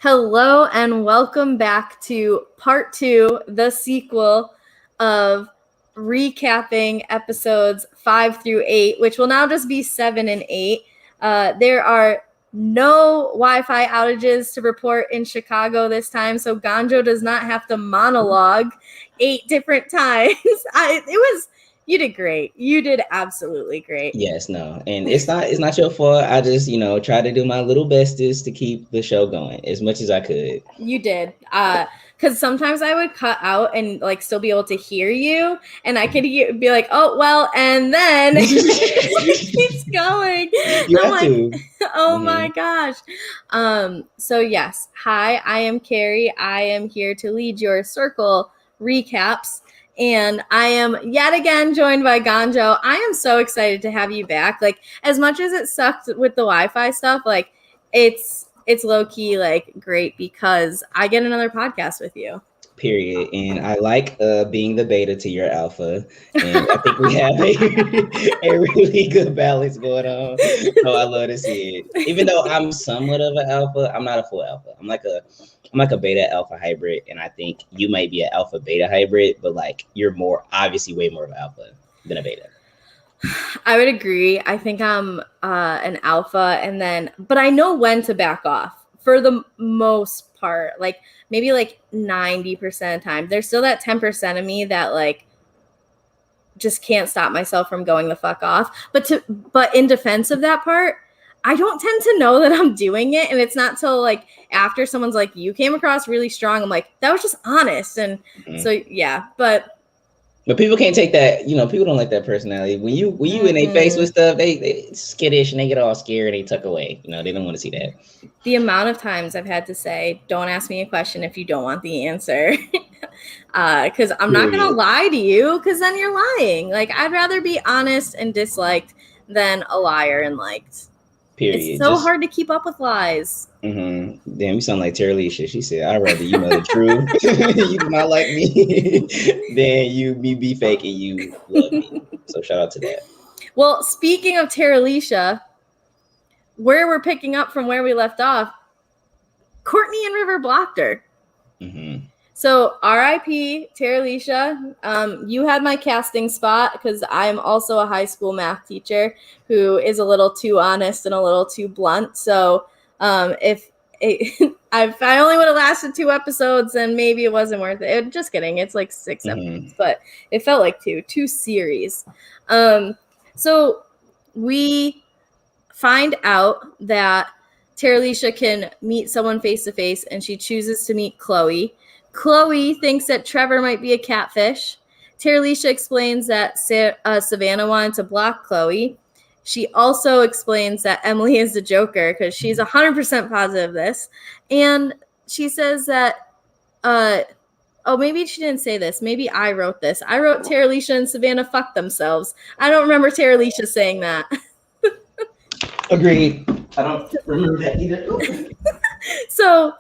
Hello and welcome back to part 2, the sequel of recapping episodes 5 through 8, which will now just be 7 and 8. There are no Wi-Fi outages to report in Chicago this time, so Ganjo does not have to monologue 8 different times. You did great. You did absolutely great. Yes, no, and it's not your fault. I just try to do my little bestest to keep the show going as much as I could. You did. Because sometimes I would cut out and like still be able to hear you, and I could be like, "Oh well," and then it keeps going. You I'm have like, to. "Oh my gosh!" So yes, hi, I am Carrie. I am here to lead your circle recaps, and I am yet again joined by Ganjo. I am so excited to have you back. Like, as much as it sucked with the Wi-Fi stuff, like it's low-key like great because I get another podcast with you. Period. And I like being the beta to your alpha, and I think we have a really good balance going on. So I love to see it. Even though I'm somewhat of an alpha, I'm not a full alpha. I'm like a beta alpha hybrid, and I think you might be an alpha beta hybrid, but like you're more obviously way more of an alpha than a beta. I would agree. I think I'm an alpha, but I know when to back off for the most part. Like maybe like 90% of the time. There's still that 10% of me that like just can't stop myself from going the fuck off. But in defense of that part, I don't tend to know that I'm doing it, and it's not till like after someone's like, "You came across really strong." I'm like, "That was just honest," and so yeah, but. But people can't take that, people don't like that personality. When you in a face with stuff, they skittish and they get all scared, they tuck away. They don't want to see that. The amount of times I've had to say, don't ask me a question if you don't want the answer. Because I'm not going to lie to you, because then you're lying. Like, I'd rather be honest and disliked than a liar and liked. Period. It's so hard to keep up with lies. Mm-hmm. Damn, you sound like Terralisha. She said, "I'd rather you know the truth. You do not like me, than you be fake and you love me." So shout out to that. Well, speaking of Terralisha, where we're picking up from where we left off, Courtney and River blocked her. Mm-hmm. So R.I.P. Terralisha. You had my casting spot because I'm also a high school math teacher who is a little too honest and a little too blunt. So if I only would have lasted 2 episodes, then maybe it wasn't worth it. Just kidding. It's like 6 episodes, but it felt like 2 series. So we find out that Terralisha can meet someone face to face, and she chooses to meet Chloe. Chloe thinks that Trevor might be a catfish. Terralisha explains that Savannah wanted to block Chloe. She also explains that Emily is the Joker because she's 100% positive of this. And she says that, maybe she didn't say this. Maybe I wrote this. I wrote Terralisha and Savannah fuck themselves. I don't remember Terralisha saying that. Agreed. I don't remember that either. So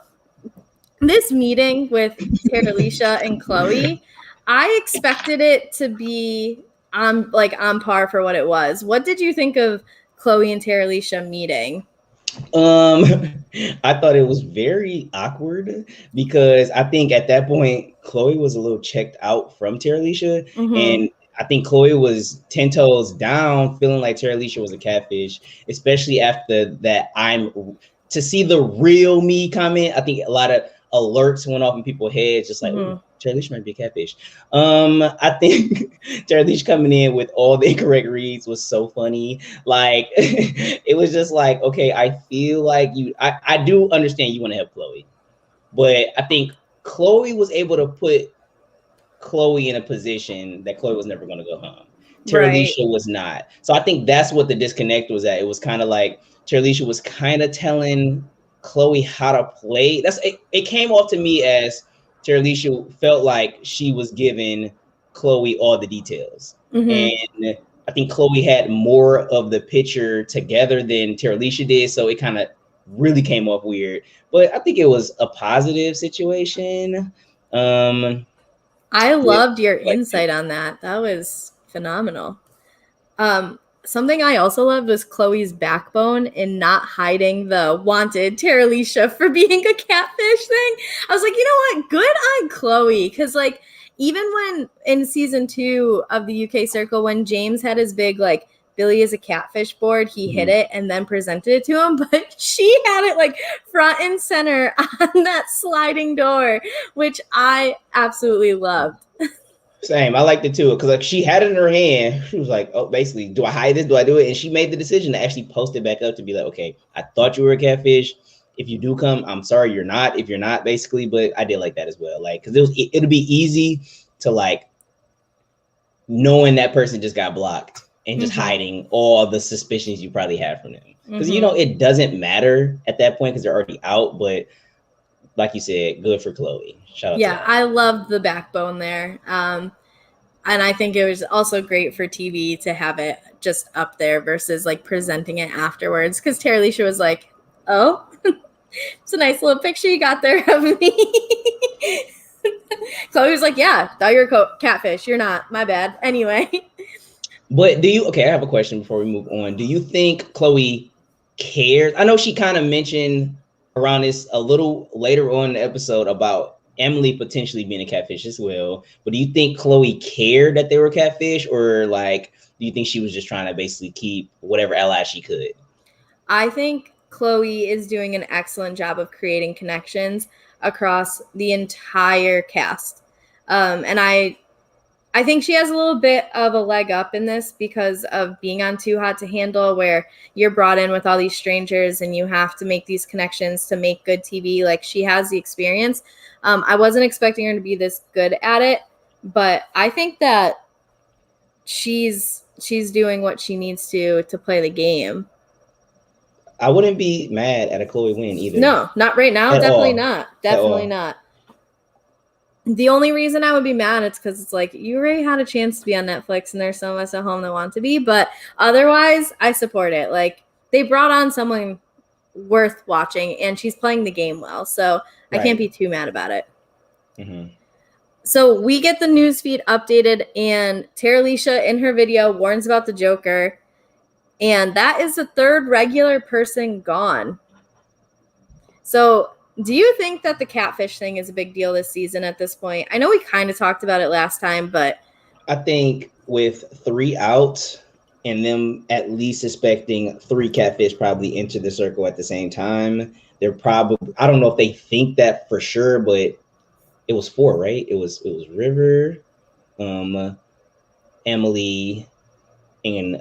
this meeting with Terralisha and Chloe, I expected it to be on par for what it was. What did you think of Chloe and Terralisha meeting? I thought it was very awkward because I think at that point Chloe was a little checked out from Terralisha, and I think Chloe was 10 toes down, feeling like Terralisha was a catfish, especially after that. To see the real me comment, I think a lot of alerts went off in people's heads, just like, Terralisha might be a catfish. I think Terralisha coming in with all the incorrect reads was so funny. Like, it was just like, okay, I feel like I do understand you want to help Chloe, but I think Chloe was able to put Chloe in a position that Chloe was never going to go home. Terralisha was not. So I think that's what the disconnect was at. It was kind of like Terralisha was kind of telling Chloe how to play. It came off to me as Terralisha felt like she was giving Chloe all the details. And I think Chloe had more of the picture together than Terralisha did. So it kind of really came off weird. But I think it was a positive situation. I loved your insight on that. That was phenomenal. something I also loved was Chloe's backbone in not hiding the wanted Terralisha for being a catfish thing. I was like, you know what? Good on Chloe. Because, like, even when in season 2 of the UK Circle, when James had his big, like, Billy is a catfish board, he hit it and then presented it to him. But she had it, like, front and center on that sliding door, which I absolutely loved. Same. I liked it too because like she had it in her hand. She was like, "Oh, basically, do I hide this? Do I do it?" And she made the decision to actually post it back up to be like, "Okay, I thought you were a catfish. If you do come, I'm sorry you're not. If you're not, basically." But I did like that as well, like because it'd be easy to like knowing that person just got blocked and just hiding all the suspicions you probably had from them because you know it doesn't matter at that point because they're already out. But like you said, good for Chloe. Shout out to her. I loved the backbone there. And I think it was also great for TV to have it just up there versus like presenting it afterwards. Because Terralisha was like, "Oh, it's a nice little picture you got there of me." Chloe was like, "Yeah, thought you were a catfish. You're not. My bad." Anyway. But okay, I have a question before we move on. Do you think Chloe cares? I know she kind of mentioned around this a little later on in the episode about Emily potentially being a catfish as well. But do you think Chloe cared that they were catfish, or like, do you think she was just trying to basically keep whatever ally she could? I think Chloe is doing an excellent job of creating connections across the entire cast. And I think she has a little bit of a leg up in this because of being on Too Hot to Handle, where you're brought in with all these strangers and you have to make these connections to make good TV. Like, she has the experience. I wasn't expecting her to be this good at it, but I think that she's doing what she needs to play the game. I wouldn't be mad at a Chloe win either. No, not right now. Definitely not. Definitely not. The only reason I would be mad is because it's like, you already had a chance to be on Netflix and there's some of us at home that want to be, but otherwise I support it. Like, they brought on someone worth watching and she's playing the game well. So I can't be too mad about it. So we get the newsfeed updated and Terralisha in her video warns about the Joker. And that is the third regular person gone. So do you think that the catfish thing is a big deal this season at this point? I know we kind of talked about it last time, but I think with 3 out and them at least expecting 3 catfish probably enter the circle at the same time, they're probably, I don't know if they think that for sure, but it was 4, right? It was River, Emily, and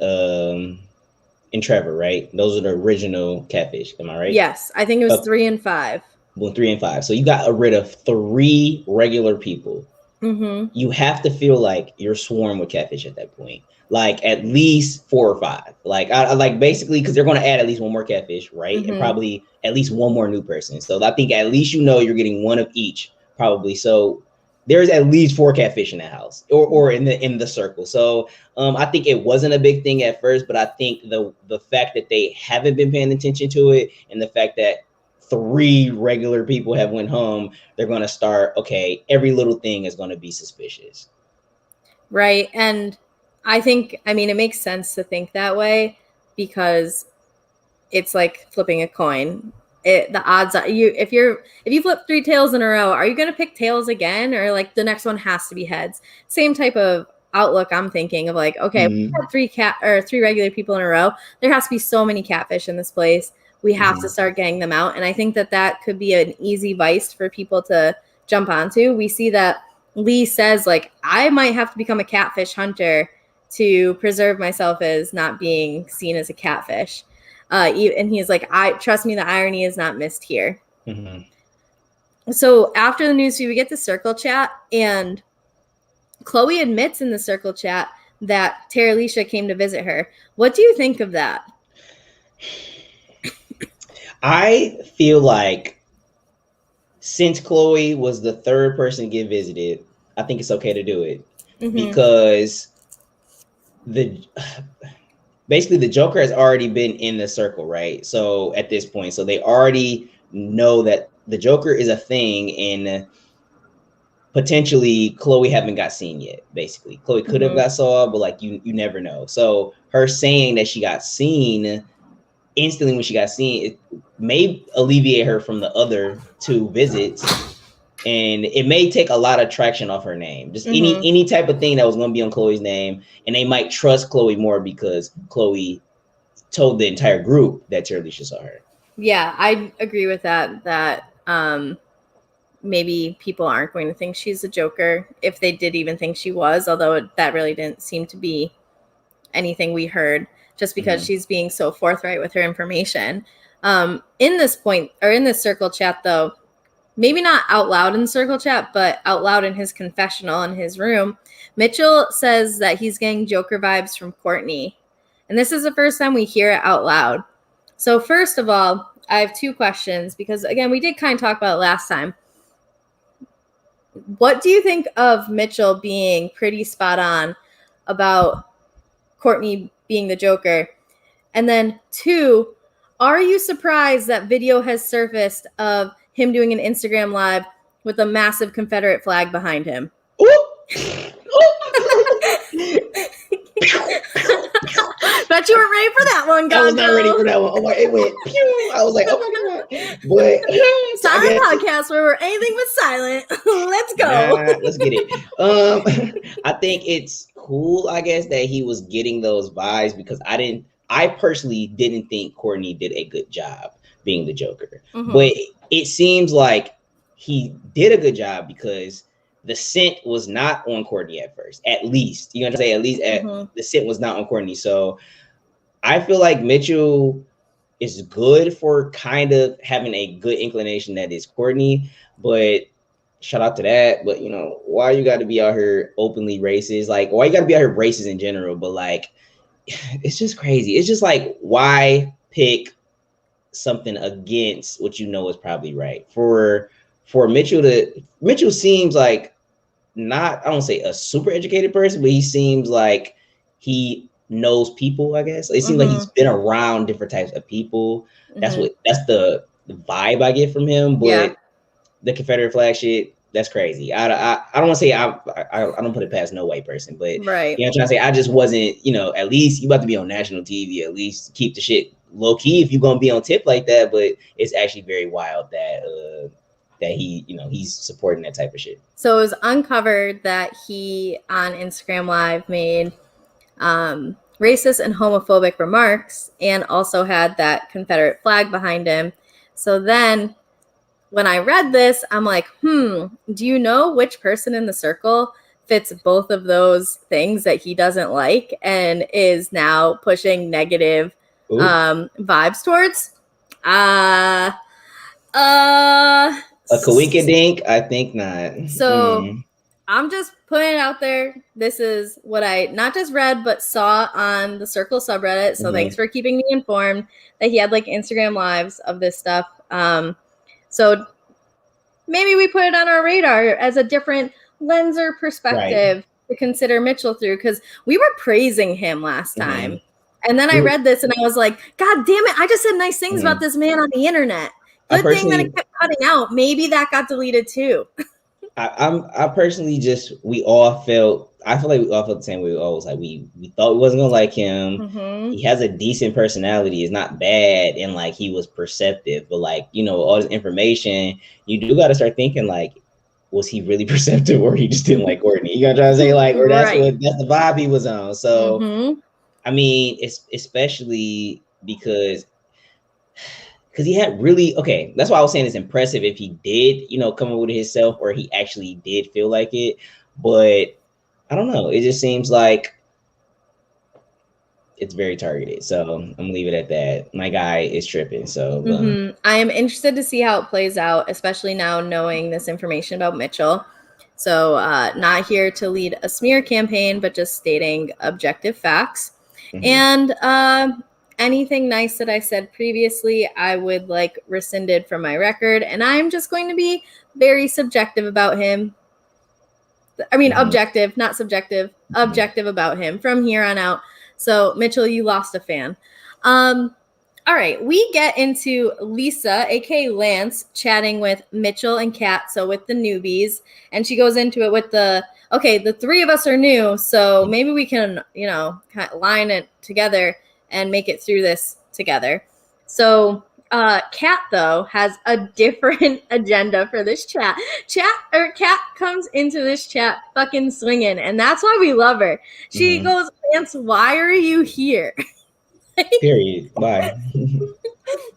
Trevor, right? Those are the original catfish. Am I right? Yes, I think it was 3 and 5. Well, 3 and 5. So you got rid of 3 regular people. You have to feel like you're swarmed with catfish at that point. Like at least 4 or 5. Like I like basically because they're going to add at least 1 more catfish, right? And probably at least 1 more new person. So I think at least you're getting 1 of each, probably. So there's at least 4 catfish in the house or in the circle. So I think it wasn't a big thing at first, but I think the fact that they haven't been paying attention to it and the fact that 3 regular people have went home, they're going to start, okay, every little thing is going to be suspicious. Right. And I mean, it makes sense to think that way because it's like flipping a coin. The odds are if you flip 3 tails in a row, are you going to pick tails again? Or like the next one has to be heads? Same type of outlook I'm thinking of, like, okay, we had 3 regular people in a row. There has to be so many catfish in this place. We have to start getting them out. And I think that could be an easy vice for people to jump onto. We see that Lee says, like, I might have to become a catfish hunter to preserve myself as not being seen as a catfish. And he's like, trust me, the irony is not missed here. So after the newsfeed, we get the circle chat, and Chloe admits in the circle chat that Terralisha came to visit her. What do you think of that? I feel like since Chloe was the 3rd person to get visited, I think it's okay to do it because basically the Joker has already been in the circle, right? So at this point, so they already know that the Joker is a thing, and potentially Chloe haven't got seen yet. Basically, Chloe could have got saw, but like you never know. So her saying that she got seen instantly when she got seen, it may alleviate her from the other 2 visits, and it may take a lot of traction off her name. Just any type of thing that was going to be on Chloe's name, and they might trust Chloe more because Chloe told the entire group that Terralisha saw her. Yeah, I agree with that. That maybe people aren't going to think she's a Joker if they did even think she was, although that really didn't seem to be anything we heard, just because she's being so forthright with her information. In this point, or in this circle chat, though, maybe not out loud in the circle chat, but out loud in his confessional in his room, Mitchell says that he's getting Joker vibes from Courtney. And this is the first time we hear it out loud. So first of all, I have 2 questions because, again, we did kind of talk about it last time. What do you think of Mitchell being pretty spot on about Courtney being the Joker? And then 2, are you surprised that video has surfaced of him doing an Instagram live with a massive Confederate flag behind him? Bet you weren't ready for that one, I was not ready for that one. Oh my, it went pew. I was like, oh my god. But silent podcast where we're anything but silent. Let's go. Let's get it. I think it's cool, I guess, that he was getting those vibes because I personally didn't think Courtney did a good job being the Joker. But it seems like he did a good job because the scent was not on Courtney at first. At least, you know what I'm saying? At least the scent was not on Courtney. So I feel like Mitchell is good for kind of having a good inclination that it's Courtney, but shout out to that. But, you know, why you got to be out here openly racist? Like, why you got to be out here racist in general? But, like, it's just crazy. It's just like, why pick something against what you know is probably right? For Mitchell seems like not, I don't say a super educated person, but he seems like he knows people, I guess. It seems like he's been around different types of people. That's the vibe I get from him. But the Confederate flag shit, that's crazy. I don't want to say I don't put it past no white person, but right. You know, I'm trying to say I just wasn't, you know, at least you about to be on national TV, at least keep the shit low key if you're gonna be on tip like that. But it's actually very wild that that he, you know, he's supporting that type of shit. So it was uncovered that he on Instagram Live made racist and homophobic remarks and also had that Confederate flag behind him. So then when I read this, I'm like, do you know which person in the circle fits both of those things that he doesn't like and is now pushing negative vibes towards? A Kawika Dink? I think not. So I'm just putting it out there. This is what I not just read, but saw on the Circle subreddit. So thanks for keeping me informed that he had like Instagram lives of this stuff. So maybe we put it on our radar as a different lens or perspective to consider Mitchell through, because we were praising him last time. And then I read this and I was like, God damn it, I just said nice things about this man on the internet. Good thing that it kept cutting out. Maybe that got deleted too. I personally just, I feel like we all felt the same way. We always like, we thought we wasn't gonna like him. He has a decent personality. It's not bad. And like, he was perceptive, but like, you know, all this information, you do got to start thinking like, was he really perceptive or he just didn't like Courtney? You gotta try to say like, or that's the vibe he was on. So, I mean, it's especially because he had really, that's why I was saying it's impressive if he did, you know, come up with it himself or he actually did feel like it. But I don't know. It just seems like it's very targeted. So I'm gonna leave it at that. My guy is tripping. So I am interested to see how it plays out, especially now knowing this information about Mitchell. So not here to lead a smear campaign, but just stating objective facts. And anything nice that I said previously, I would like rescinded from my record. And I'm just going to be very subjective about him. I mean, objective, not subjective, objective about him from here on out. So Mitchell, you lost a fan. All All right, we get into Lisa, aka Lance, chatting with Mitchell and Kat, so with the newbies, and she goes into it with the three of us are new, so maybe we can, kind of line it together and make it through this together. So Kat, though, has a different agenda for this chat. Kat comes into this chat fucking swinging, and that's why we love her. She goes, Lance, why are you here? Period. Bye.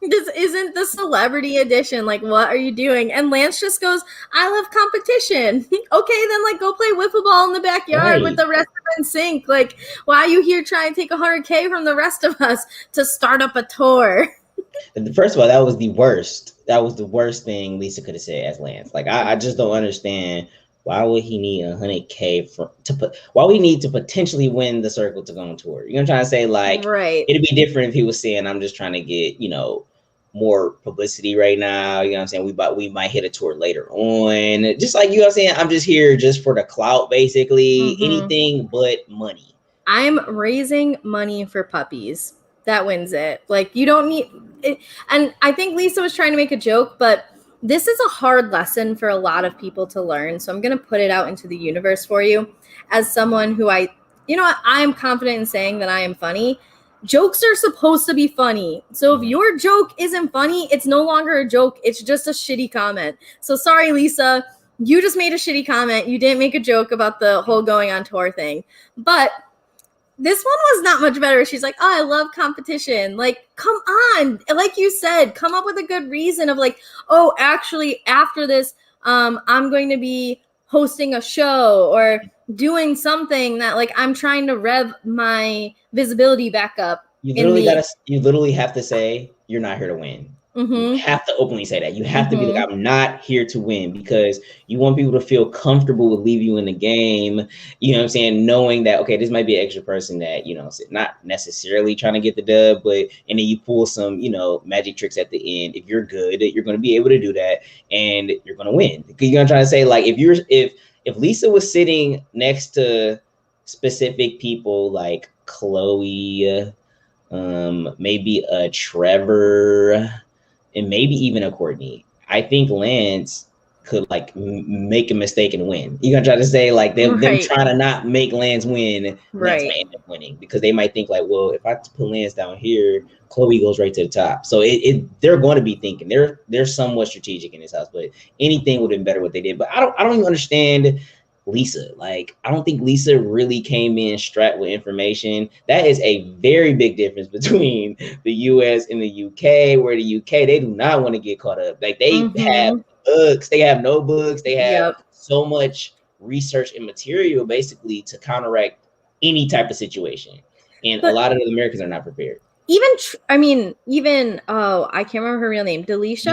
This isn't the celebrity edition. Like, what are you doing? And Lance just goes, I love competition. Okay, then like go play wiffle ball in the backyard with the rest of NSYNC. Like, why are you here trying to take 100K from the rest of us to start up a tour? First of all, that was the worst. That was the worst thing Lisa could have said as Lance. Like, I just don't understand. Why would he need 100K why would he need to potentially win the circle to go on tour? You know what I'm trying to say? Like, right. It'd be different if he was saying, I'm just trying to get, more publicity right now. You know what I'm saying? We might hit a tour later on. Just like, you know what I'm saying? I'm just here just for the clout, basically. Anything but money. I'm raising money for puppies. That wins it. Like, you don't need it. And I think Lisa was trying to make a joke, but this is a hard lesson for a lot of people to learn. So I'm going to put it out into the universe for you as someone who I'm confident in saying that I am funny. Jokes are supposed to be funny. So if your joke isn't funny, it's no longer a joke. It's just a shitty comment. So sorry, Lisa, you just made a shitty comment. You didn't make a joke about the whole going on tour thing. But this one was not much better. She's like, oh, I love competition. Like, come on. Like you said, come up with a good reason of like, oh, actually, after this, I'm going to be hosting a show or doing something that like I'm trying to rev my visibility back up. You literally have to say you're not here to win. You have to openly say that. You have to be like, I'm not here to win, because you want people to feel comfortable with leaving you in the game. You know what I'm saying? Knowing that, okay, this might be an extra person that, not necessarily trying to get the dub, and then you pull some, magic tricks at the end. If you're good, you're going to be able to do that and you're going to win. Because you're going to try to say, like, if Lisa was sitting next to specific people like Chloe, maybe a Trevor, and maybe even a Courtney, I think Lance could like make a mistake and win. You're gonna try to say like them trying to not make Lance win, Lance might end up winning, because they might think like, well, if I put Lance down here, Chloe goes right to the top. So they're going to be thinking they're somewhat strategic in this house, but anything would have been better what they did. But I don't even understand Lisa. Like, I don't think Lisa really came in strapped with information. That is a very big difference between the US and the UK, where the UK, they do not want to get caught up. Like, they have books, they have notebooks, they have so much research and material basically to counteract any type of situation. And a lot of the Americans are not prepared. I can't remember her real name. Delisa.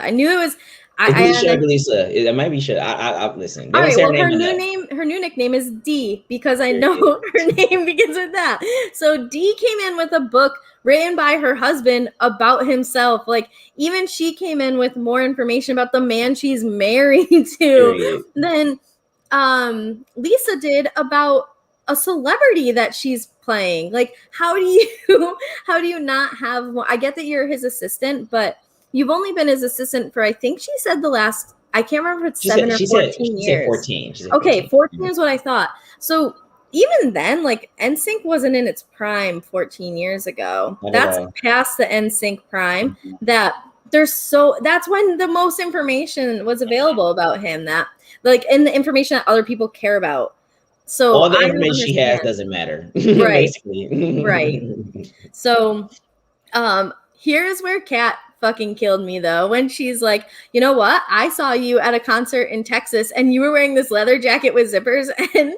I knew it was. Delisa. It might be Sha. I listen. All right. Well, her new nickname is D, because I know her name begins with that. So D came in with a book written by her husband about himself. Like, even she came in with more information about the man she's married to than Lisa did about a celebrity that she's playing. Like, how do you not have more? I get that you're his assistant, but you've only been his assistant for, I think she said I can't remember if it's 7 or 14 years. She said 14. Okay, 14 is what I thought. So even then, like, NSYNC wasn't in its prime 14 years ago. That's past the NSYNC prime. That's when the most information was available about him, and the information that other people care about. So all the information she has doesn't matter. Right. Basically. Right. So here's where Kat fucking killed me, though, when she's like, you know what? I saw you at a concert in Texas and you were wearing this leather jacket with zippers and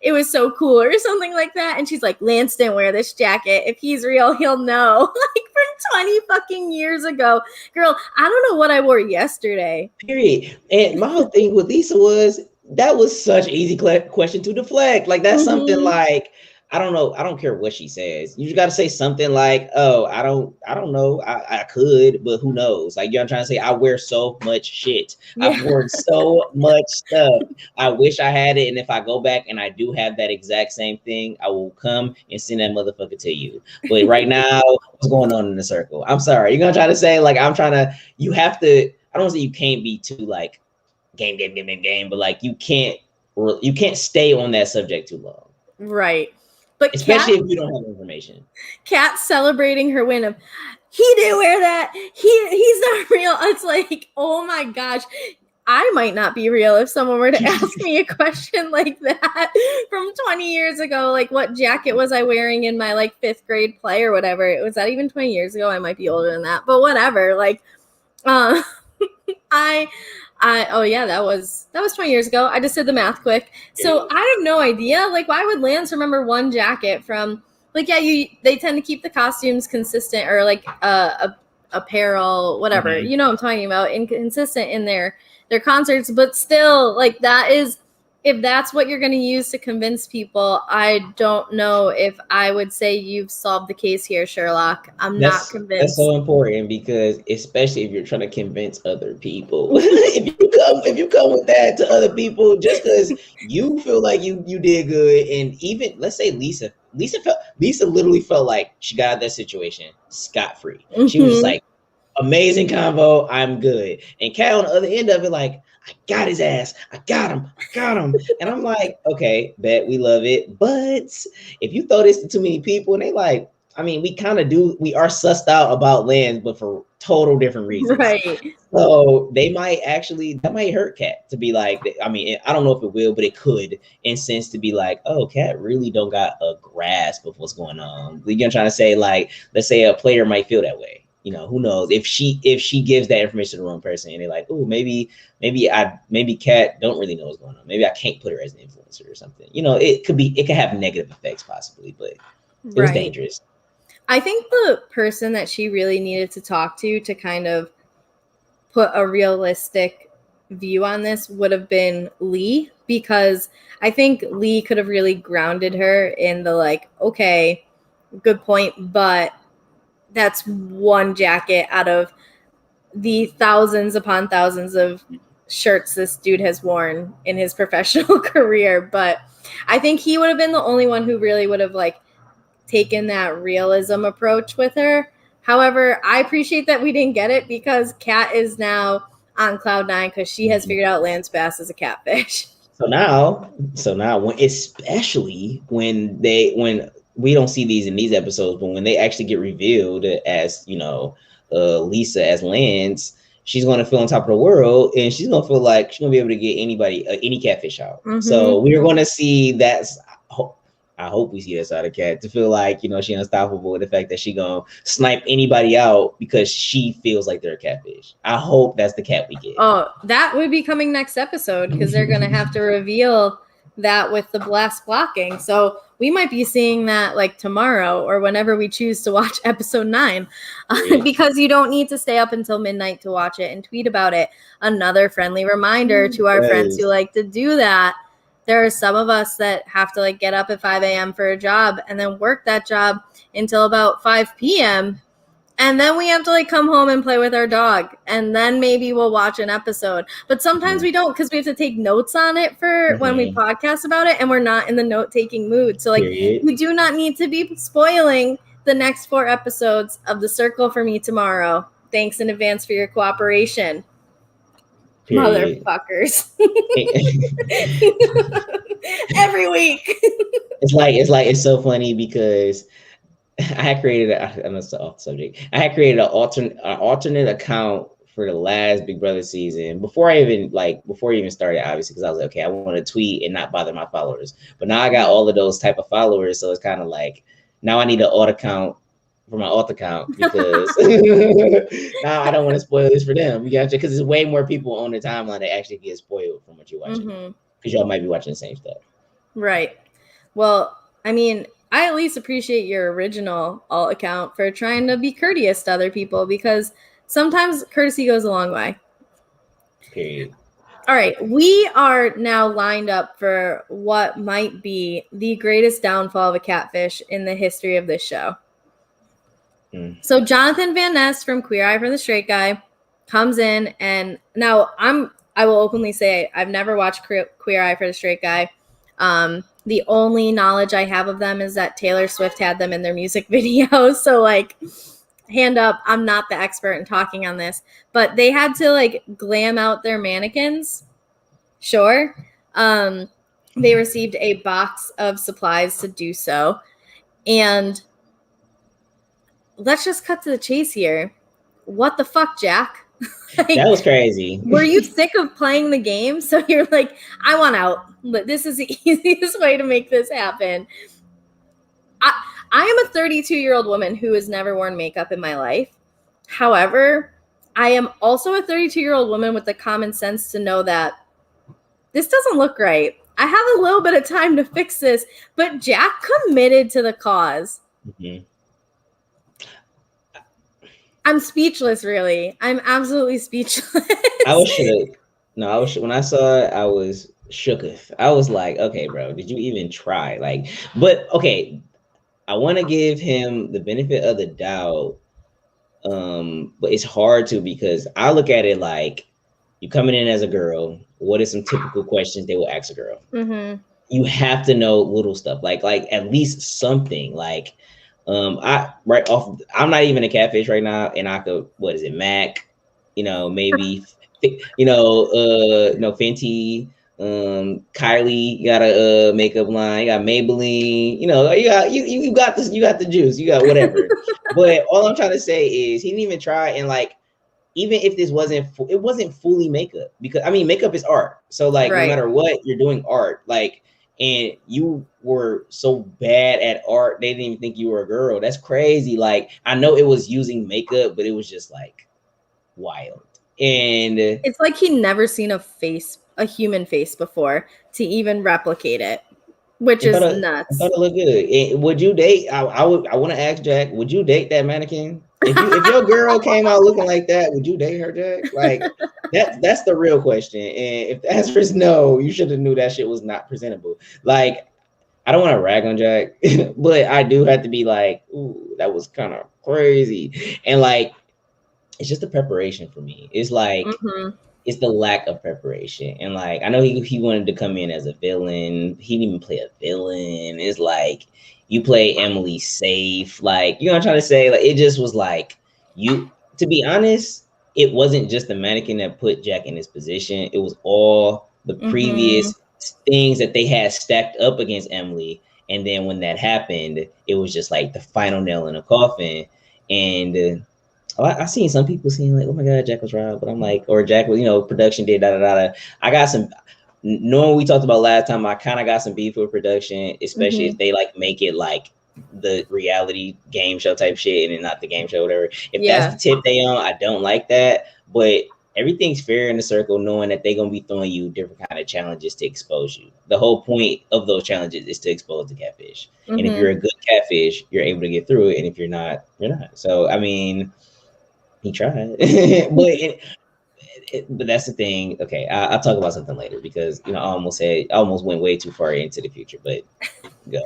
it was so cool, or something like that. And she's like, Lance didn't wear this jacket. If he's real, he'll know. Like, from 20 fucking years ago. Girl, I don't know what I wore yesterday. Period. And my whole thing with Lisa was, that was such an easy question to deflect. Like, that's something like, I don't know. I don't care what she says. You just got to say something like, "Oh, I don't know. I could, but who knows?" Like, you know, I'm trying to say, I wear so much shit. Yeah. I've worn so much stuff. I wish I had it, and if I go back and I do have that exact same thing, I will come and send that motherfucker to you. But right now, what's going on in the circle? I'm sorry. You're gonna try to say like I'm trying to. You have to. I don't say you can't be too like game, but like you can't stay on that subject too long. Right. But especially if you don't have information. Kat celebrating her win of, he didn't wear that. He's not real. It's like, oh my gosh. I might not be real if someone were to ask me a question like that from 20 years ago. Like, what jacket was I wearing in my like 5th grade play or whatever? Was that even 20 years ago? I might be older than that, but whatever. Like, oh yeah, that was 20 years ago. I just did the math quick. So I have no idea. Like, why would Lance remember one jacket from, like, yeah, they tend to keep the costumes consistent, or like apparel, whatever. Mhm. You know what I'm talking about, inconsistent in their concerts, but still, like, that is, if that's what you're going to use to convince people, I don't know if I would say you've solved the case here, Sherlock. I'm not convinced. That's so important, because especially if you're trying to convince other people, if you come with that to other people just because you feel like you did good, and even let's say Lisa literally felt like she got out of that situation scot-free. She was just like, amazing combo, I'm good. And Kat on the other end of it, like, I got his ass. I got him. And I'm like, okay, bet, we love it. But if you throw this to too many people and they like, I mean, we are sussed out about Lance, but for total different reasons. Right. So that might hurt Kat to be like, I mean, I don't know if it will, but it could, in sense, to be like, oh, Kat really don't got a grasp of what's going on. You're trying to say, like, let's say a player might feel that way. You know, who knows if she gives that information to the wrong person and they're like, oh, maybe Kat don't really know what's going on. Maybe I can't put her as an influencer or something. You know, it could have negative effects possibly, but it was dangerous. I think the person that she really needed to talk to kind of put a realistic view on this would have been Lee, because I think Lee could have really grounded her in the like, okay, good point, but that's one jacket out of the thousands upon thousands of shirts this dude has worn in his professional career. But I think he would have been the only one who really would have like taken that realism approach with her. However, I appreciate that we didn't get it, because Kat is now on cloud 9 because she has figured out Lance Bass is a catfish. So now especially when we don't see these in these episodes, but when they actually get revealed as, you know, Lisa as Lance, she's going to feel on top of the world, and she's going to feel like she's going to be able to get anybody, any catfish out. So we're going to see that. I hope we see that side of Kat, to feel like, you know, she's unstoppable with the fact that she gonna snipe anybody out because she feels like they're a catfish. I hope that's the Kat we get. Oh, that would be coming next episode, because they're going to have to reveal that with the blast blocking. So we might be seeing that like tomorrow or whenever we choose to watch episode 9, because you don't need to stay up until midnight to watch it and tweet about it. Another friendly reminder to our friends who like to do that. There are some of us that have to like get up at 5 a.m. for a job and then work that job until about 5 p.m. And then we have to like come home and play with our dog. And then maybe we'll watch an episode. But sometimes we don't, because we have to take notes on it for when we podcast about it. And we're not in the note-taking mood. So like we do not need to be spoiling the next 4 episodes of The Circle for me tomorrow. Thanks in advance for your cooperation. Motherfuckers. Every week. It's so funny because I had created I'm off the subject. I had created an alternate account for the last Big Brother season before I even started, obviously, because I was like, okay, I want to tweet and not bother my followers. But now I got all of those type of followers, so it's kind of like now I need an alt account for my alt account, because now I don't want to spoil this for them. You got to, because there's way more people on the timeline that actually get spoiled from what you're watching, because y'all might be watching the same stuff. Right. Well, I mean, I at least appreciate your original alt account for trying to be courteous to other people, because sometimes courtesy goes a long way. Period. All right, we are now lined up for what might be the greatest downfall of a catfish in the history of this show. So Jonathan Van Ness from Queer Eye for the Straight Guy comes in, and now I will openly say I've never watched Queer Eye for the Straight Guy. The only knowledge I have of them is that Taylor Swift had them in their music videos. So like, hand up, I'm not the expert in talking on this, but they had to like glam out their mannequins. Sure. They received a box of supplies to do so. And let's just cut to the chase here. What the fuck, Jack? Like, that was crazy. Were you sick of playing the game? So you're like, I want out. This is the easiest way to make this happen. I am a 32-year-old woman who has never worn makeup in my life. However, I am also a 32-year-old woman with the common sense to know that this doesn't look right. I have a little bit of time to fix this, but Jack committed to the cause. Mm-hmm. I'm speechless, really. I'm absolutely speechless. I was shook. No, when I saw it, I was shooketh. I was like, okay, bro, did you even try? Like, but okay, I want to give him the benefit of the doubt. But it's hard to, because I look at it like, you coming in as a girl, what are some typical questions they will ask a girl? Mm-hmm. You have to know little stuff, like at least something. Like, I'm not even a catfish right now, and I could, what is it, MAC? Maybe, Fenty, Kylie, you got a makeup line, you got Maybelline, you got this, you got the juice, you got whatever. But all I'm trying to say is he didn't even try, and like, even if this it wasn't fully makeup, because I mean, makeup is art. So like, right. No matter what, you're doing art. Like, and you were so bad at art, they didn't even think you were a girl. That's crazy. Like, I know it was using makeup, but it was just like wild. And it's like he'd never seen a human face before to even replicate it, which is nuts. I thought it looked good. And would you date? I want to ask Jack, would you date that mannequin? If your girl came out looking like that, would you date her, Jack? Like, that's the real question. And if the answer is no, you should have knew that shit was not presentable. Like, I don't want to rag on Jack, but I do have to be like, ooh, that was kind of crazy. And like, it's just the preparation for me. It's like, it's the lack of preparation. And like, I know he wanted to come in as a villain. He didn't even play a villain. It's like, you play Emily safe. Like, you know what I'm trying to say? Like, it just was like, to be honest, it wasn't just the mannequin that put Jack in his position. It was all the previous things that they had stacked up against Emily. And then when that happened, it was just like the final nail in the coffin. And I seen some people saying like, oh my God, Jack was robbed. But I'm like, or Jack was, production did da-da-da-da. I got some, knowing we talked about last time, I kind of got some beef with production, especially if they like make it like the reality game show type shit and then not the game show, whatever. If that's the tip they on, I don't like that. But everything's fair in the circle, knowing that they're gonna be throwing you different kind of challenges to expose you. The whole point of those challenges is to expose the catfish. And if you're a good catfish, you're able to get through it. And if you're not, you're not. So I mean, he tried, but that's the thing. Okay, I'll talk about something later because I almost went way too far into the future. But go.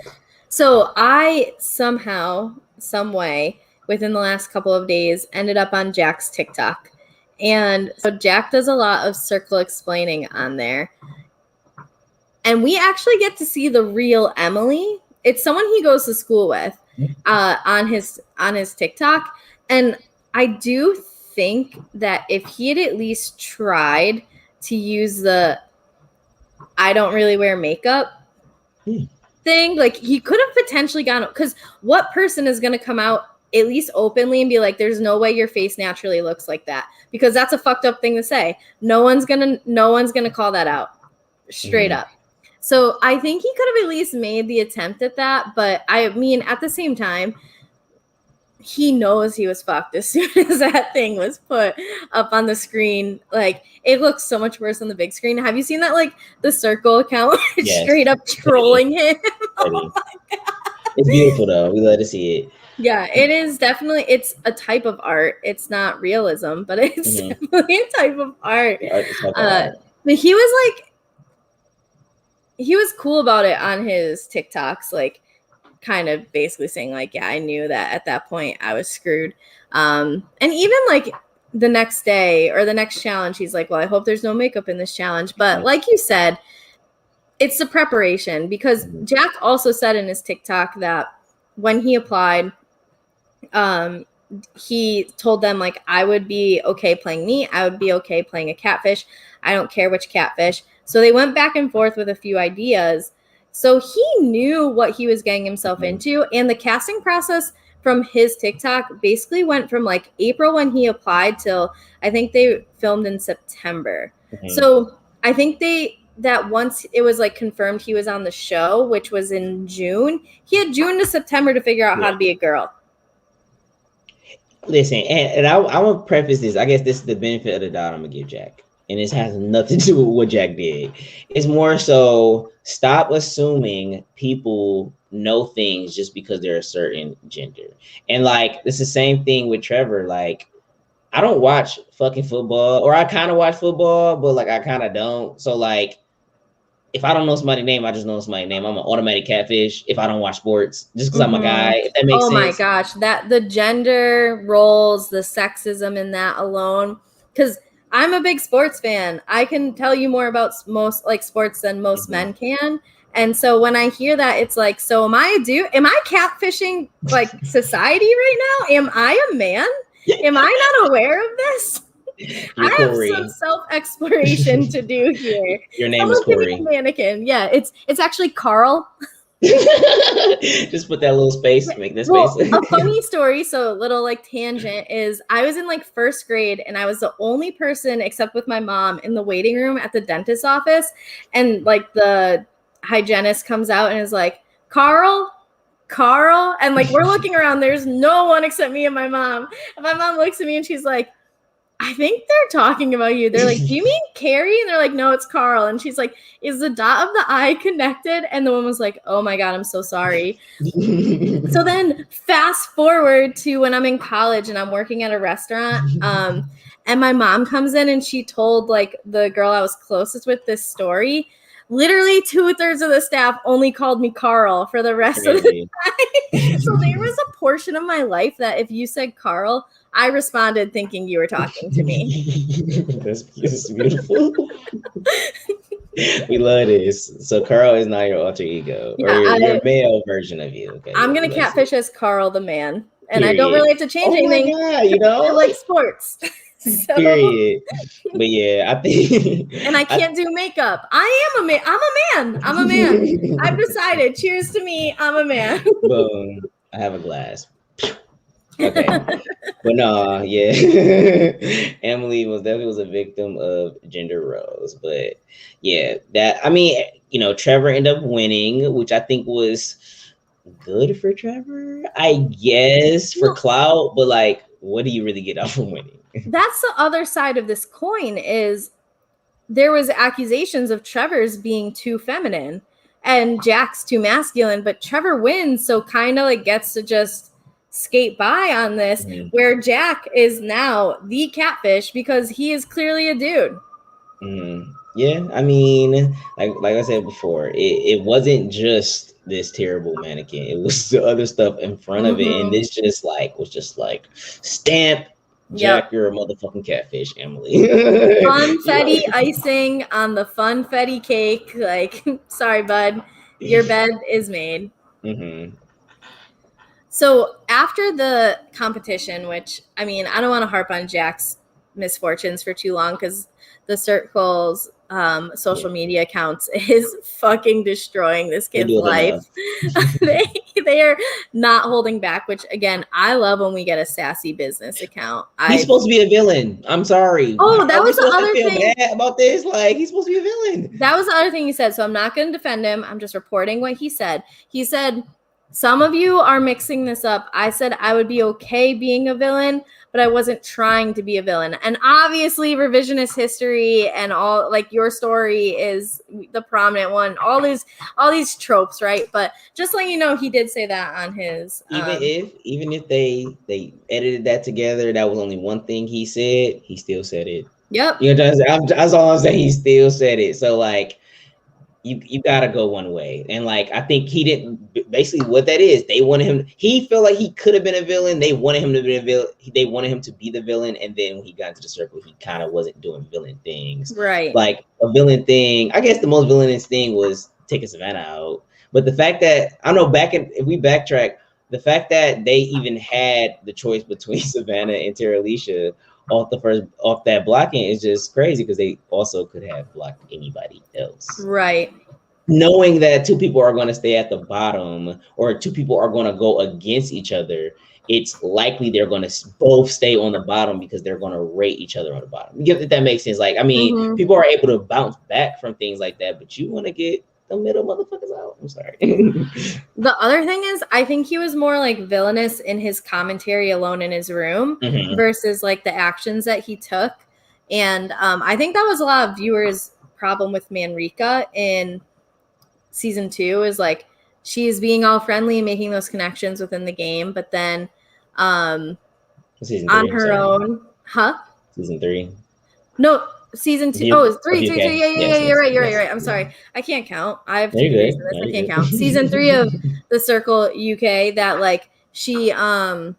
So I somehow, some way, within the last couple of days, ended up on Jack's TikTok, and so Jack does a lot of circle explaining on there, and we actually get to see the real Emily. It's someone he goes to school with, on his TikTok, and I do think that if he had at least tried to use the I don't really wear makeup thing, like he could have potentially gone, because what person is going to come out at least openly and be like, there's no way your face naturally looks like that, because that's a fucked up thing to say. No one's gonna call that out straight up. So I think he could have at least made the attempt at that. But I mean, at the same time, he knows he was fucked as soon as that thing was put up on the screen. Like, it looks so much worse on the big screen. Have you seen that, like, the Circle account straight up trolling him? Oh my God. It's beautiful, though. We love to see it. Yeah, it is definitely, it's a type of art. It's not realism, but it's definitely a type of art. But he was cool about it on his TikToks, like kind of basically saying like, yeah, I knew that at that point I was screwed. And even like the next day or the next challenge, he's like, well, I hope there's no makeup in this challenge. But like you said, it's the preparation, because Jack also said in his TikTok that when he applied, he told them like, I would be okay playing meat. I would be okay playing a catfish. I don't care which catfish. So they went back and forth with a few ideas. So he knew what he was getting himself into. And the casting process from his TikTok basically went from like April when he applied till I think they filmed in September. So I think that once it was like confirmed he was on the show, which was in June, he had June to September to figure out how to be a girl. Listen, and I want to preface this. I guess this is the benefit of the doubt I'm gonna give Jack, and this has nothing to do with what Jack did. It's more so stop assuming people know things just because they're a certain gender. And like it's the same thing with Trevor. Like I don't watch fucking football, or I kind of watch football, but like I kind of don't. So like if I don't know somebody's name, I just know somebody's name. I'm an automatic catfish if I don't watch sports, just because I'm a guy. If that makes sense. Oh my gosh, that the gender roles, the sexism in that alone, because I'm a big sports fan. I can tell you more about most like sports than most men can. And so when I hear that, it's like, so am I catfishing like society right now? Am I a man? Am I not aware of this? I have some self-exploration to do here. Your name is Corey. Mannequin. Yeah, it's actually Carl. Just put that little space, make this space. A funny story, so little like tangent, is I was in like first grade and I was the only person except with my mom in the waiting room at the dentist's office, and like the hygienist comes out and is like, Carl, and like we're looking around, there's no one except me and my mom. And my mom looks at me and she's like, I think they're talking about you. They're like, do you mean Carrie? And they're like, no, it's Carl. And she's like, is the dot of the I connected? And the one was like, oh my God, I'm so sorry. So then fast forward to when I'm in college and I'm working at a restaurant. And my mom comes in and she told like the girl I was closest with this story. Literally 2/3 of the staff only called me Carl for the rest of the time. So there was a portion of my life that if you said Carl, I responded thinking you were talking to me. That's beautiful. We love this. So Carl is not your alter ego, or your male version of you. Okay, I'm gonna catfish as Carl the man, and I don't really have to change anything. God, you know, I like sports. So, period. But yeah, I think, and I can't do makeup. I am a man. I'm a man. I've decided. Cheers to me. I'm a man. Boom. I have a glass. Okay. But no, yeah. Emily was a victim of gender roles. But yeah, Trevor ended up winning, which I think was good for Trevor, I guess, for clout. But like, what do you really get out from winning? That's the other side of this coin. Is there was accusations of Trevor's being too feminine and Jack's too masculine, but Trevor wins, so kind of like gets to just skate by on this, where Jack is now the catfish because he is clearly a dude. Yeah, I mean, like I said before, it wasn't just this terrible mannequin. It was the other stuff in front of it, and this was just like stamp. Jack, you're a motherfucking catfish, Emily. Funfetti icing on the funfetti cake. Like, sorry, bud, your bed is made. So after the competition, which, I mean, I don't want to harp on Jack's misfortunes for too long because the Circle's social media accounts is fucking destroying this kid's life. They are not holding back, which, again, I love when we get a sassy business account. He's supposed to be a villain. I'm sorry. Oh, that was the other thing about this. Like, he's supposed to be a villain. That was the other thing he said. So I'm not going to defend him. I'm just reporting what he said. He said, some of you are mixing this up. I said I would be okay being a villain, but I wasn't trying to be a villain. And obviously revisionist history and all, like, your story is the prominent one, all these tropes, right? But just letting you know, he did say that on his even if they edited that together, that was only one thing he said, he still said it. Yep. You know, that's all I'm saying. He still said it. So like, you gotta go one way. And like, I think he didn't. Basically, what that is, they wanted him. He felt like he could have been a villain. They wanted him to be a villain. They wanted him to be the villain. And then when he got into the circle, he kind of wasn't doing villain things. Right. Like a villain thing. I guess the most villainous thing was taking Savannah out. But the fact that I don't know, if we backtrack, the fact that they even had the choice between Savannah and Terra Alicia off that blocking is just crazy, because they also could have blocked anybody else. Right. Knowing that two people are going to stay at the bottom, or two people are going to go against each other, it's likely they're going to both stay on the bottom because they're going to rate each other on the bottom. If that makes sense. Like, I mean, people are able to bounce back from things like that, but you want to get the middle motherfuckers out. I'm sorry. The other thing is, I think he was more like villainous in his commentary alone in his room versus like the actions that he took. And I think that was a lot of viewers' problem with Manrika in season 2, is like she's being all friendly and making those connections within the game, but then on her own. Season 3. No, season 2. Oh, it's 3. Yeah, you're right. I'm sorry. I can't count. I have 2 years in this. I can't count. Season 3 of The Circle UK, that like she was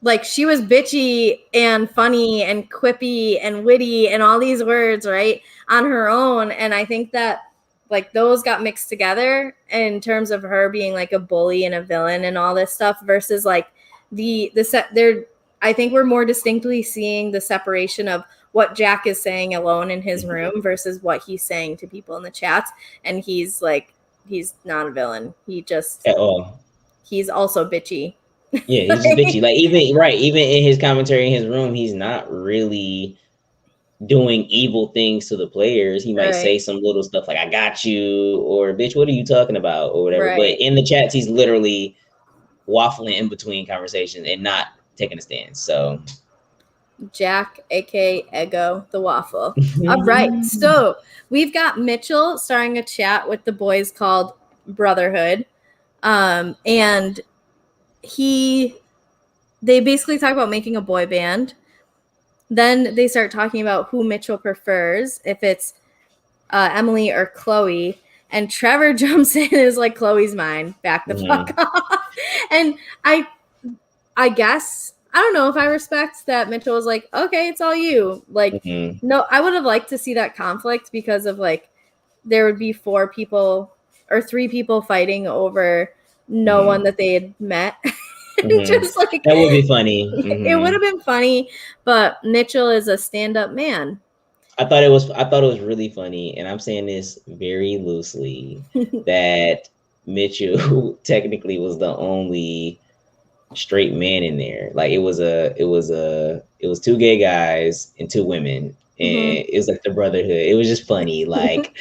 bitchy and funny and quippy and witty and all these words, right, on her own. And I think that like those got mixed together in terms of her being like a bully and a villain and all this stuff versus like I think we're more distinctly seeing the separation of what Jack is saying alone in his room versus what he's saying to people in the chats. And he's not a villain. He just at all. He's also bitchy. Yeah, he's just bitchy. Like even in his commentary in his room, he's not really doing evil things to the players. He might say some little stuff like, I got you, or bitch, what are you talking about, or whatever. But in the chats, he's literally waffling in between conversations and not taking a stand. So Jack, aka Ego the Waffle. All right, so we've got Mitchell starting a chat with the boys called Brotherhood, and they basically talk about making a boy band. Then they start talking about who Mitchell prefers, if it's Emily or Chloe. And Trevor jumps in and is like, Chloe's mine. Back the fuck off. And I guess, I don't know if I respect that Mitchell was like, okay, it's all you. Like, no, I would have liked to see that conflict because of like, there would be 4 people or 3 people fighting over no one that they had met. Just like that would be funny. It would have been funny, but Mitchell is a stand-up man. I thought it was really funny, and I'm saying this very loosely, that Mitchell technically was the only straight man in there. Like it was 2 gay guys and 2 women, and it was like the brotherhood. It was just funny, like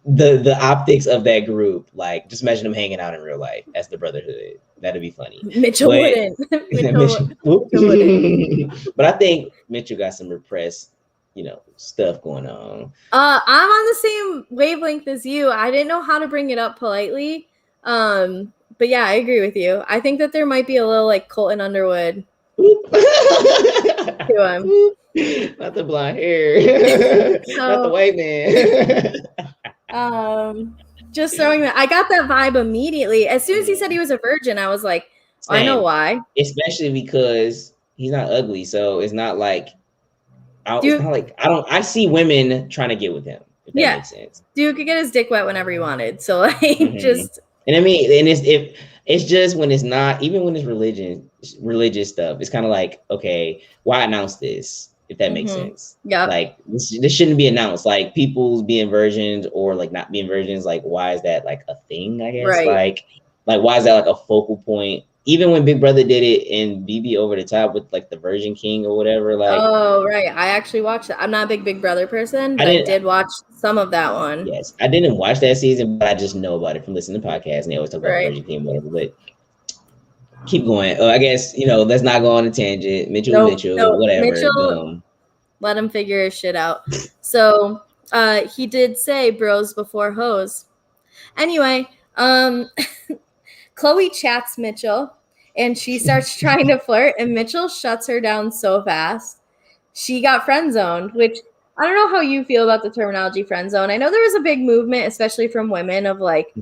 the optics of that group. Like just imagine them hanging out in real life as the brotherhood. That'd be funny. Mitchell wouldn't. Mitchell wouldn't. But I think Mitchell got some repressed, stuff going on. I'm on the same wavelength as you. I didn't know how to bring it up politely. But yeah, I agree with you. I think that there might be a little like Colton Underwood to him. Not the blonde hair. Not the white man. Just throwing that. I got that vibe immediately. As soon as he said he was a virgin, I was like, I know why. Especially because he's not ugly, so it's not like I see women trying to get with him. If that makes sense. Dude could get his dick wet whenever he wanted. So like just. And I mean, and it's just when it's not, even when it's religious stuff, it's kind of like, okay, why announce this? If that makes sense. Yeah. Like this shouldn't be announced. Like people being virgins or like not being virgins. Like why is that like a thing? I guess. Right. Like why is that like a focal point? Even when Big Brother did it in BB Over the Top with like the Virgin King or whatever. Like. Oh right, I actually watched it. I'm not a big Brother person, but I did watch some of that one. Yes, I didn't watch that season, but I just know about it from listening to podcasts, and they always talk about Virgin King, whatever. But keep going. I guess let's not go on a tangent. Mitchell, whatever. Mitchell, let him figure his shit out. So he did say bros before hoes. Anyway, Chloe chats Mitchell and she starts trying to flirt and Mitchell shuts her down so fast. she got friend zoned, which I don't know how you feel about the terminology friend zone. I know there was a big movement, especially from women, of like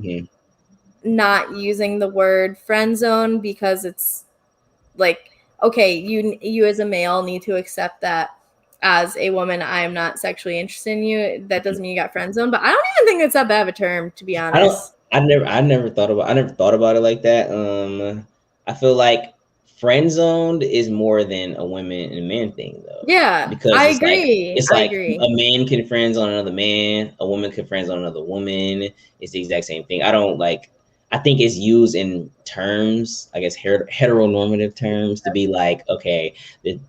not using the word friend zone because it's like, okay, you as a male need to accept that as a woman, I am not sexually interested in you. That doesn't mean you got friend zone, but I don't even think it's that bad of a term, to be honest. I never thought about it like that. I feel like friend zoned is more than a women and men thing though. Yeah, because I it's agree. It's I like agree. a man can friend zone another man, a woman can friend zone another woman. It's the exact same thing. I think it's used in terms, I guess, heteronormative terms to be like, okay,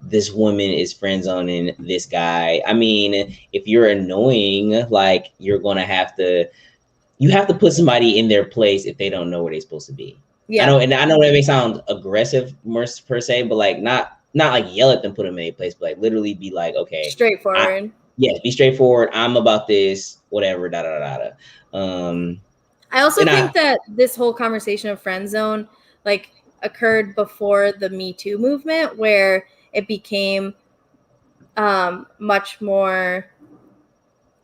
this woman is friend zoning this guy. I mean, if you're annoying, like you have to put somebody in their place if they don't know where they're supposed to be. Yeah. I know that may sound aggressive more per se, but like not like yell at them, put them in a place, but like literally be like, okay, straightforward. Be straightforward. I'm about this, whatever, da da da da. I also think that this whole conversation of friend zone like occurred before the Me Too movement, where it became much more,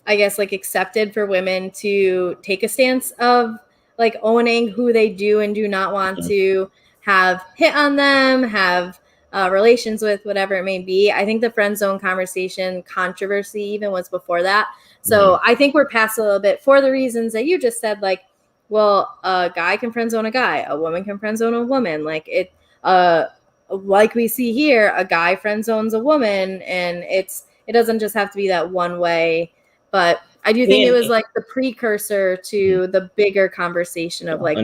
I guess, like accepted for women to take a stance of like owning who they do and do not want to have hit on them, have relations with, whatever it may be. I think the friend zone conversation controversy even was before that. So I think we're past a little bit for the reasons that you just said, like, well, a guy can friend zone a guy, a woman can friend zone a woman. Like it, like we see here, a guy friend zones a woman, and it doesn't just have to be that one way. But I do think it was like the precursor to the bigger conversation of like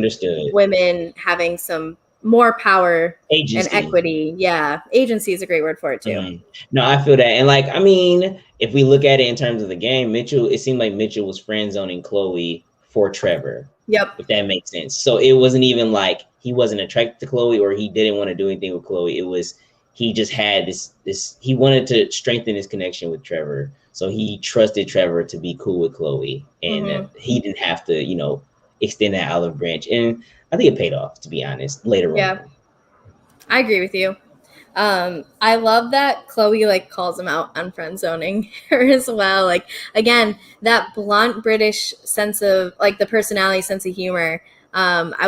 women having some more power and equity. Yeah, agency is a great word for it too. No, I feel that. And like, I mean, if we look at it in terms of the game, it seemed like Mitchell was friend zoning Chloe for Trevor. Yep. If that makes sense. So it wasn't even like he wasn't attracted to Chloe or he didn't want to do anything with Chloe. It was he just had this he wanted to strengthen his connection with Trevor. So he trusted Trevor to be cool with Chloe, and he didn't have to, extend that olive branch. And I think it paid off, to be honest, later on. Yeah, I agree with you. I love that Chloe like calls him out on friend zoning her as well. Like, again, that blunt British sense of like the personality, sense of humor.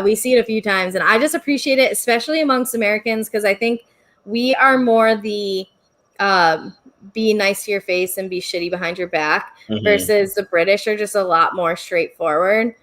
We see it a few times, and I just appreciate it, especially amongst Americans, because I think we are more the be nice to your face and be shitty behind your back versus the British are just a lot more straightforward.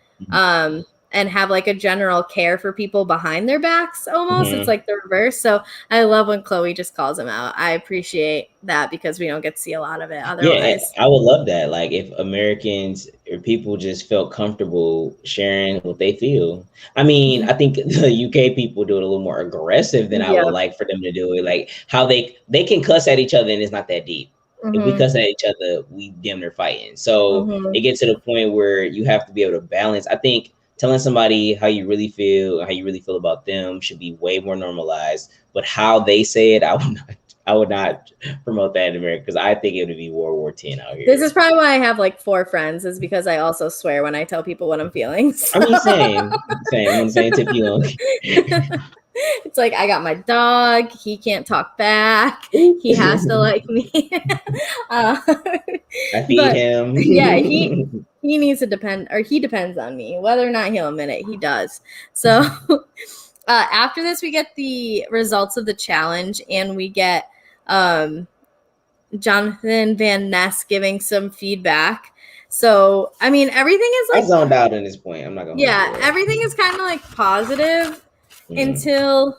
And have like a general care for people behind their backs almost. It's like the reverse. So I love when Chloe just calls him out. I appreciate that because we don't get to see a lot of it otherwise. Yeah, I would love that. Like if Americans or people just felt comfortable sharing what they feel. I mean, I think the UK people do it a little more aggressive than I would like for them to do it. Like how they can cuss at each other and it's not that deep. If we cuss at each other, we damn near fighting. So it gets to the point where you have to be able to balance. I think telling somebody how you really feel about them should be way more normalized. But how they say it, I would not promote that in America because I think it would be World War X out here. This is probably why I have like 4 friends, is because I also swear when I tell people what I'm feeling. So. I mean, same. I'm saying tip you on. It's like I got my dog. He can't talk back. He has to like me. I feed him. Yeah, he needs to depend, or he depends on me. Whether or not he'll admit it, he does. So after this, we get the results of the challenge, and we get Jonathan Van Ness giving some feedback. So, I mean, everything is like... I zoned out in this point. I'm not going to... Yeah, everything is kind of like positive until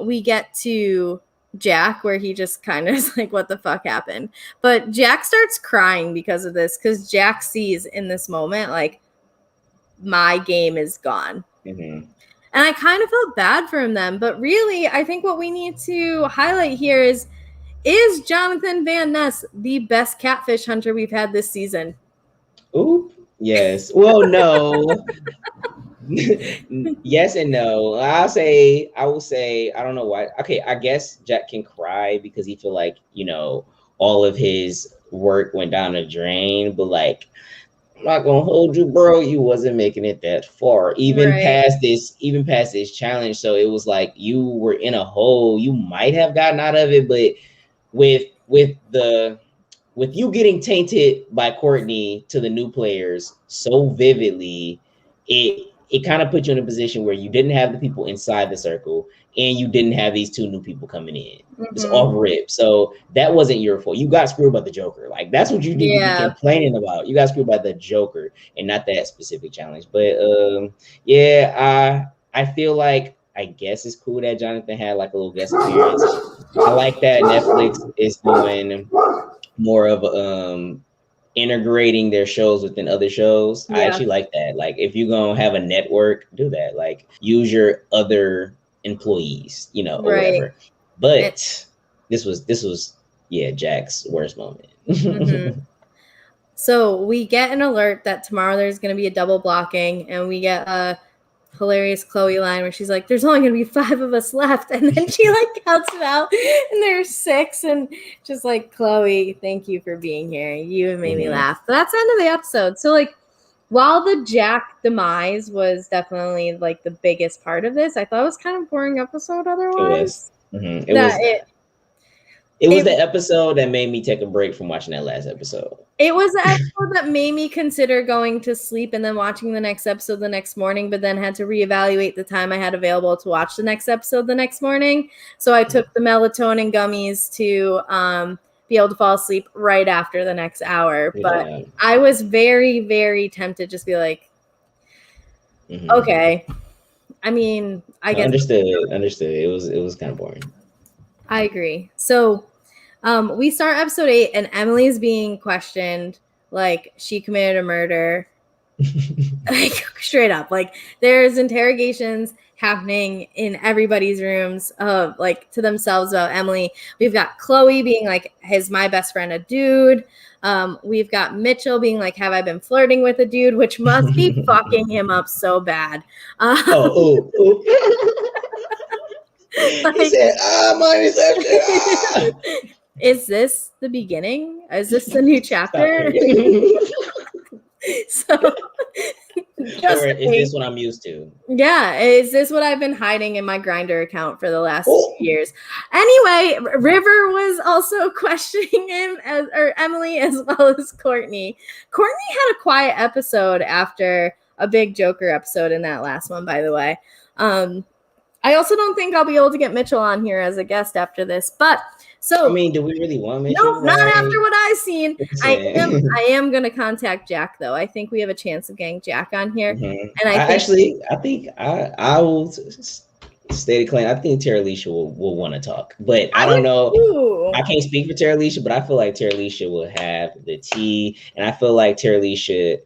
we get to Jack, where he just kind of is like, what the fuck happened? But Jack starts crying because of this, because Jack sees in this moment, like, my game is gone. And I kind of felt bad for him then. But really, I think what we need to highlight here is Jonathan Van Ness the best catfish hunter we've had this season? Ooh, yes. Well, no. Yes and no. I will say, I don't know why. Okay, I guess Jack can cry because he feel like, all of his work went down the drain, but like, I'm not gonna hold you, bro. You wasn't making it that far, even past this challenge. So it was like you were in a hole. You might have gotten out of it, but with with you getting tainted by Courtney to the new players so vividly, it kind of put you in a position where you didn't have the people inside the circle and you didn't have these two new people coming in. It's off rip. So that wasn't your fault. You got screwed by the Joker. Like, that's what you need to be complaining about. You got screwed by the Joker and not that specific challenge. But yeah, I feel like, I guess it's cool that Jonathan had like a little guest appearance. I like that Netflix is doing more of integrating their shows within other shows. I actually like that. Like, if you're gonna have a network, do that. Like, use your other employees, you know, or whatever. But this was Jack's worst moment. So we get an alert that tomorrow there's going to be a double blocking, and we get a hilarious Chloe line where she's like, there's only going to be 5 of us left, and then she like counts it out and there's 6, and just like, Chloe, thank you for being here, you have made me laugh. But that's the end of the episode. So like, while the Jack demise was definitely like the biggest part of this, I thought it was kind of a boring episode otherwise. It was the episode that made me take a break from watching that last episode. It was the episode that made me consider going to sleep and then watching the next episode the next morning, but then had to reevaluate the time I had available to watch the next episode the next morning. So I took the melatonin gummies to be able to fall asleep right after the next hour. But I was very, very tempted to just be like, okay. I mean, I guess understood. It was kind of boring. I agree. So we start episode 8 and Emily is being questioned like she committed a murder. Like, straight up. Like, there's interrogations happening in everybody's rooms of like to themselves about Emily. We've got Chloe being like, is my best friend a dude? We've got Mitchell being like, have I been flirting with a dude? Which must be fucking him up so bad. Like, he said, my reception. Is this the beginning? Is this the new chapter? So, or is this what I'm used to? Yeah, is this what I've been hiding in my Grindr account for the last years? Anyway, River was also questioning him or Emily as well as Courtney. Courtney had a quiet episode after a big Joker episode in that last one, by the way. I also don't think I'll be able to get Mitchell on here as a guest after this, but so I mean, do we really want Mitchell? No, not after what I've seen. I am gonna contact Jack though. I think we have a chance of getting Jack on here, and I think I will state a claim. I think Tara Alicia will want to talk, but I don't know. Too. I can't speak for Tara Alicia, but I feel like Tara Alicia will have the tea, and I feel like Tara Alicia.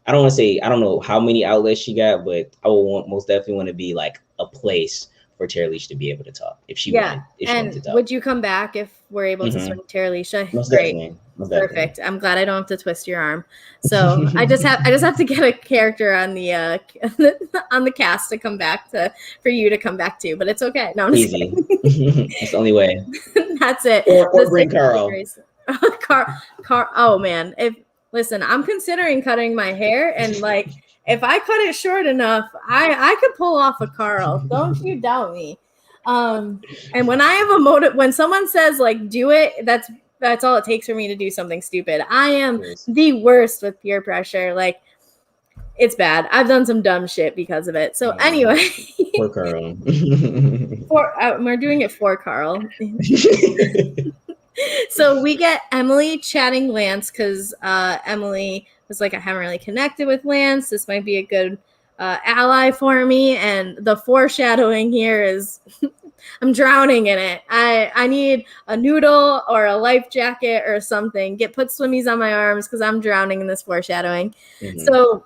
I don't want to say, I don't know how many outlets she got, but I will most definitely want to be like a place for Tara Alicia to be able to talk if she wanted to talk. Would you come back if we're able to swing Tara Alicia? Most Great. Definitely. Perfect. I'm glad I don't have to twist your arm. So I just have to get a character on the on the cast to come back for you to come back to, but it's okay. No, I'm just easy. That's the only way. That's it. Or bring Carl. Carl. Oh man. Listen, I'm considering cutting my hair, and like, if I cut it short enough, I could pull off a Carl. Don't you doubt me. And when I have a motive, when someone says like, do it, that's all it takes for me to do something stupid. I am the worst with peer pressure. Like, it's bad. I've done some dumb shit because of it. So anyway. Poor Carl. We're doing it for Carl. So we get Emily chatting Lance because Emily was like, I haven't really connected with Lance. This might be a good ally for me. And the foreshadowing here is I'm drowning in it. I need a noodle or a life jacket or something. Put swimmies on my arms because I'm drowning in this foreshadowing. So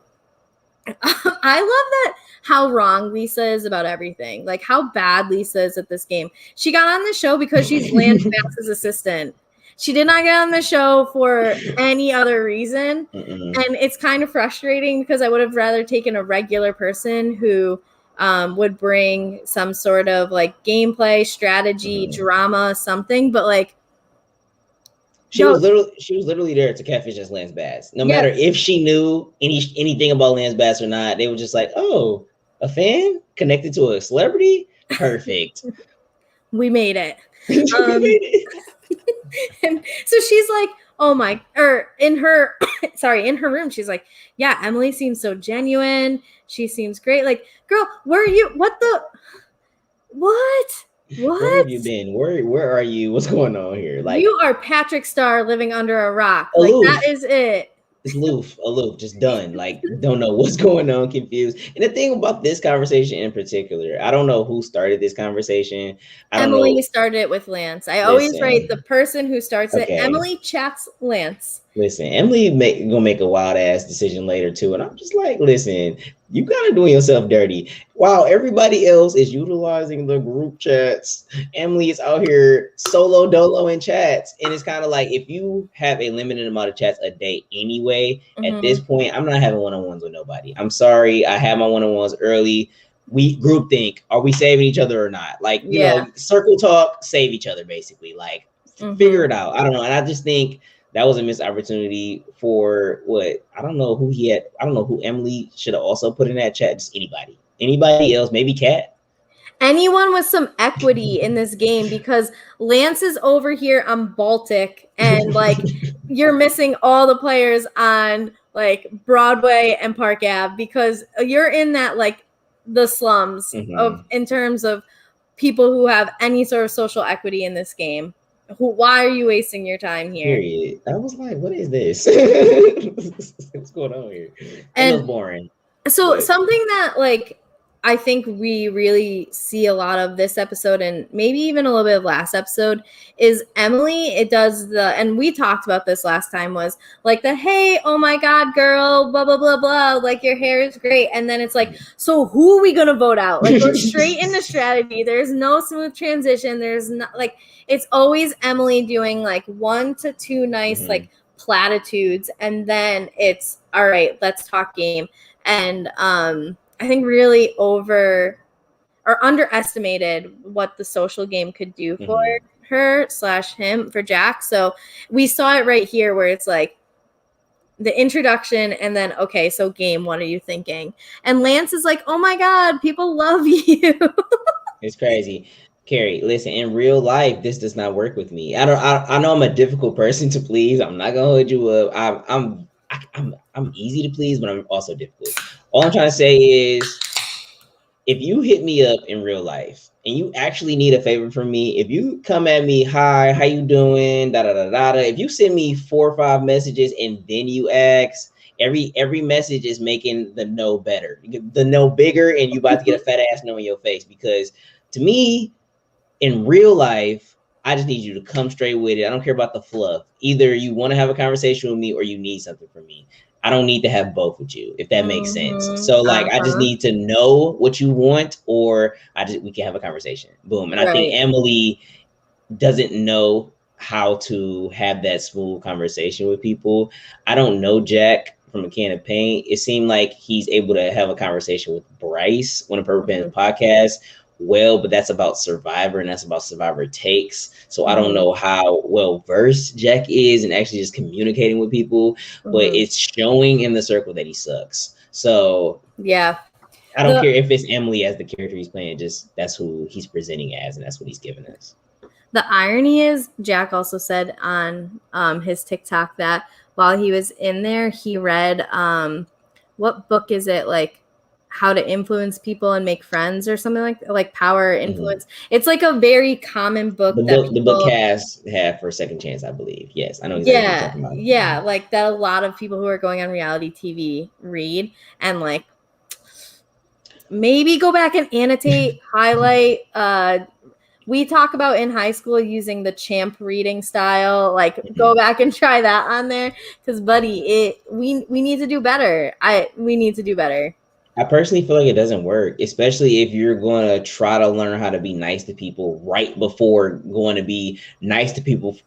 I love that how wrong Lisa is about everything. Like how bad Lisa is at this game. She got on the show because she's Lance Max's assistant. She did not get on the show for any other reason. And it's kind of frustrating because I would have rather taken a regular person who would bring some sort of like gameplay, strategy, drama, something. But like, she was literally there to catfish as Lance Bass. No matter if she knew anything about Lance Bass or not, they were just like, oh, a fan connected to a celebrity? Perfect. We made it. And so she's like, oh my, or in her, in her room, she's like, yeah, Emily seems so genuine. She seems great. Like, girl, where are you? What? Where have you been? Where are you? What's going on here? Like, you are Patrick Star living under a rock. Aloof. Like, that is it. It's aloof, just done. Like, don't know what's going on, confused. And the thing about this conversation in particular, I don't know who started this conversation. Emily started it with Lance. I always write the person who starts it. Emily chats Lance. Listen, Emily gonna make a wild ass decision later too, and I'm just like, listen, you kind of doing yourself dirty. While everybody else is utilizing the group chats, Emily is out here solo dolo in chats, and it's kind of like if you have a limited amount of chats a day anyway. At this point, I'm not having one-on-ones with nobody. I'm sorry, I had my one-on-ones early. We group think, are we saving each other or not? Like, you know, circle talk, save each other basically. Like, figure it out. I don't know, and I just think that was a missed opportunity for what I don't know who he had. I don't know who Emily should have also put in that chat. Just anybody else, maybe Kat. Anyone with some equity in this game, because Lance is over here on Baltic and like you're missing all the players on like Broadway and Park Ave because you're in that like the slums of in terms of people who have any sort of social equity in this game. Why are you wasting your time here? Period. I was like, what is this? What's going on here? And it was boring. So something that like I think we really see a lot of this episode and maybe even a little bit of last episode is Emily. It does and we talked about this last time was like hey, oh my God, girl, blah, blah, blah, blah. Like your hair is great. And then it's like, so who are we going to vote out? Like go straight into strategy. There's no smooth transition. There's not like, it's always Emily doing like 1 to 2 nice like platitudes. And then it's all right, let's talk game. And, I think really underestimated what the social game could do for her / him for Jack. So we saw it right here where it's like the introduction and then, okay, so game, what are you thinking? And Lance is like, oh my God, people love you. It's crazy. Carrie, listen, in real life, this does not work with me. I know I'm a difficult person to please. I'm not gonna hold you up. I'm easy to please, but I'm also difficult. All I'm trying to say is if you hit me up in real life and you actually need a favor from me, if you come at me, hi, how you doing? Da da da da da. If you send me 4 or 5 messages and then you ask, every message is making the no better, the no bigger, and you about to get a fat ass no in your face. Because to me, in real life, I just need you to come straight with it. I don't care about the fluff. Either you want to have a conversation with me or you need something from me. I don't need to have both with you, if that makes sense. So like, I just need to know what you want, or we can have a conversation. Boom. And I think Emily doesn't know how to have that smooth conversation with people. I don't know Jack from a can of paint. It seemed like he's able to have a conversation with Bryce on a Purple Pants podcast. Well, but that's about Survivor and that's about Survivor takes. So I don't know how well versed Jack is and actually just communicating with people, but it's showing in the circle that he sucks. So yeah, I don't care if it's Emily as the character he's playing, just that's who he's presenting as, and that's what he's giving us. The irony is Jack also said on his TikTok that while he was in there, he read what book is it, like How to Influence People and Make Friends or something like Power Influence. It's like a very common book. The book cast have for Second Chance, I believe. Yes, I know exactly what you're talking about. Yeah, like that a lot of people who are going on reality TV read and like maybe go back and annotate, highlight. We talk about in high school using the Champ reading style. Like go back and try that on there because, buddy, we need to do better. We need to do better. I personally feel like it doesn't work, especially if you're going to try to learn how to be nice to people right before going to be nice to people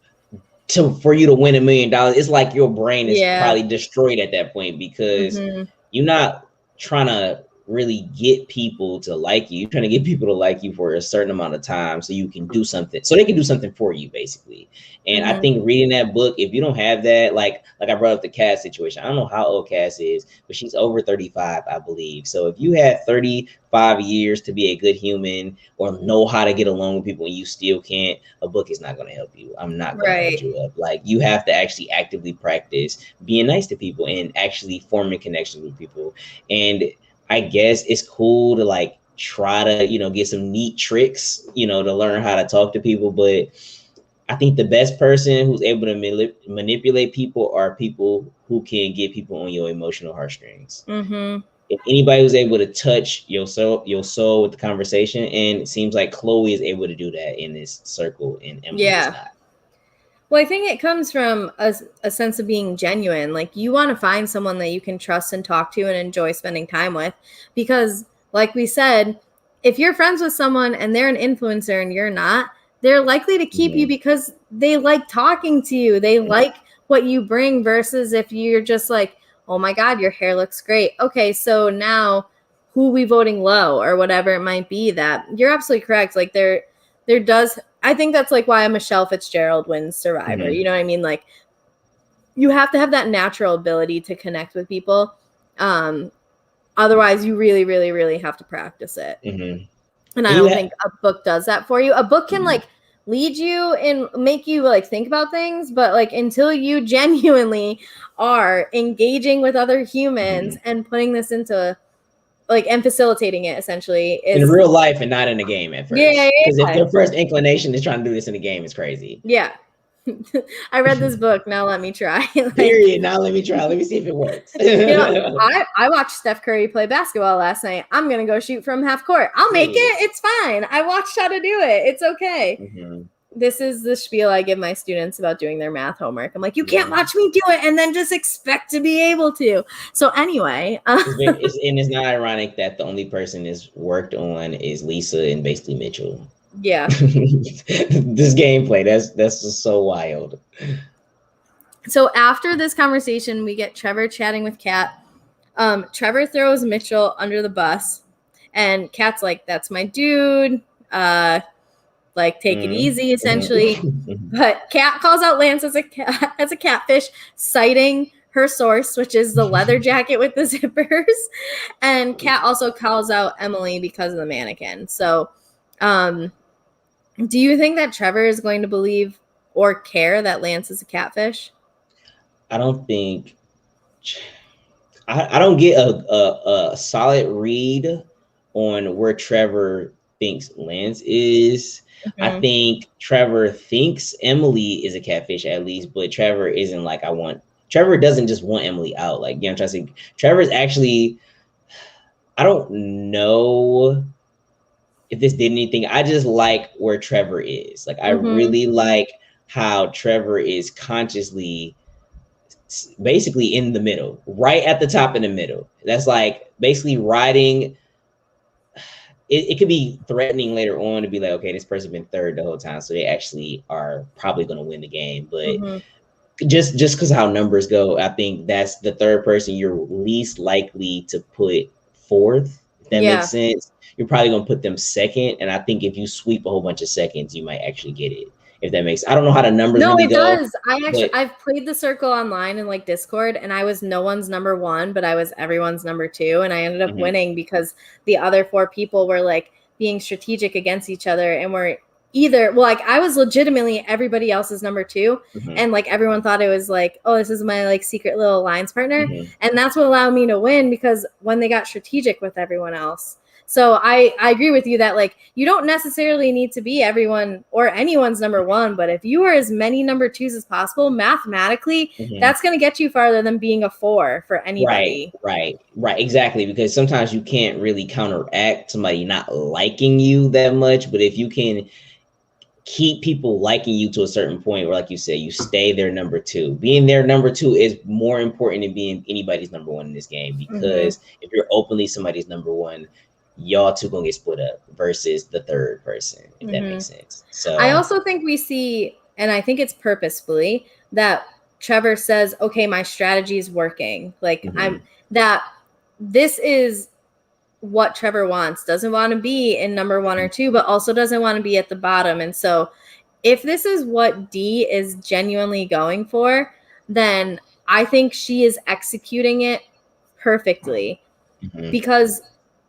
for you to win $1 million. It's like your brain is probably destroyed at that point because you're not trying to really get people to like you. You're trying to get people to like you for a certain amount of time so you can do something, so they can do something for you, basically. And I think reading that book, if you don't have that, like I brought up the Cass situation. I don't know how old Cass is, but she's over 35, I believe. So if you had 35 years to be a good human or know how to get along with people and you still can't, a book is not going to help you. I'm not going to hold you up. Like, you have to actually actively practice being nice to people and actually forming connections with people. And I guess it's cool to like try to, get some neat tricks, to learn how to talk to people. But I think the best person who's able to manipulate people are people who can get people on your emotional heartstrings. If anybody who's able to touch your soul with the conversation, and it seems like Chloe is able to do that in this circle, and Emily is not. Well, I think it comes from a sense of being genuine. Like, you want to find someone that you can trust and talk to and enjoy spending time with. Because, like we said, if you're friends with someone and they're an influencer and you're not, they're likely to keep you because they like talking to you. They like what you bring, versus if you're just like, oh my God, your hair looks great. Okay, so now who are we voting low, or whatever it might be. That you're absolutely correct. Like, there does, I think that's like why Michelle Fitzgerald wins Survivor. You know what I mean? Like, you have to have that natural ability to connect with people. Otherwise, you really, really, really have to practice it. And I don't think a book does that for you. A book can like lead you and make you like think about things, but like until you genuinely are engaging with other humans and putting this into like, and facilitating it essentially is in real life and not in a game at first. Yeah. Because if their first inclination is trying to do this in a game, it's crazy. Yeah. I read this book. Now let me try. Like, period. Now let me try. Let me see if it works. I watched Steph Curry play basketball last night. I'm gonna go shoot from half court. I'll make it. It's fine. I watched how to do it. It's okay. This is the spiel I give my students about doing their math homework. I'm like, you can't watch me do it and then just expect to be able to. So anyway, it's not ironic that the only person is worked on is Lisa and basically Mitchell. Yeah. This gameplay, that's just so wild. So after this conversation, we get Trevor chatting with Kat. Trevor throws Mitchell under the bus, and Kat's like, that's my dude. Like, take it easy, essentially. But Kat calls out Lance as a catfish, citing her source, which is the leather jacket with the zippers. And Kat also calls out Emily because of the mannequin. So, do you think that Trevor is going to believe or care that Lance is a catfish? I don't think. I don't get a solid read on where Trevor thinks Lance is. I think Trevor thinks Emily is a catfish at least, but Trevor isn't like, Trevor doesn't just want Emily out. Like, I'm trying to say, Trevor's actually, I don't know if this did anything. I just like where Trevor is. Like, I really like how Trevor is consciously basically in the middle, right at the top in the middle. That's like basically riding. It could be threatening later on to be like, okay, this person's been third the whole time, so they actually are probably going to win the game. But just because how numbers go, I think that's the third person you're least likely to put fourth. If that makes sense. You're probably going to put them second. And I think if you sweep a whole bunch of seconds, you might actually get it. If that makes, I don't know how the numbers really go. No, it does. I've played the circle online in like Discord, and I was no one's number one, but I was everyone's number two, and I ended up winning because the other four people were like being strategic against each other, and were either, well, like I was legitimately everybody else's number two, and like everyone thought it was like, oh, this is my like secret little alliance partner, and that's what allowed me to win, because when they got strategic with everyone else. So I agree with you that like you don't necessarily need to be everyone or anyone's number one, but if you are as many number twos as possible, mathematically, that's going to get you farther than being a four for anybody. Right. Exactly. Because sometimes you can't really counteract somebody not liking you that much. But if you can keep people liking you to a certain point where, like you said, you stay their number two. Being their number two is more important than being anybody's number one in this game, because if you're openly somebody's number one, y'all two gonna get split up versus the third person, if that makes sense. So I also think we see, and I think it's purposefully, that Trevor says, okay, my strategy is working. Like this is what Trevor wants. Doesn't want to be in number 1 or 2, but also doesn't want to be at the bottom. And so if this is what D is genuinely going for, then I think she is executing it perfectly. Because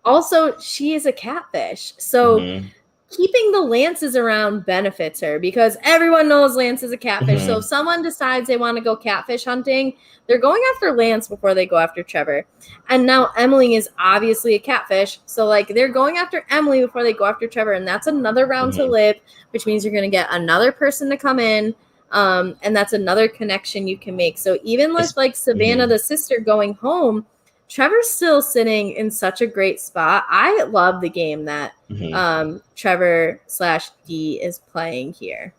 also she is a catfish. So keeping the Lances around benefits her because everyone knows Lance is a catfish. So if someone decides they want to go catfish hunting, they're going after Lance before they go after Trevor. And now Emily is obviously a catfish. So like they're going after Emily before they go after Trevor. And that's another round to live, which means you're going to get another person to come in. And that's another connection you can make. So even with like Savannah, the sister, going home, Trevor's still sitting in such a great spot. I love the game that Trevor/D is playing here.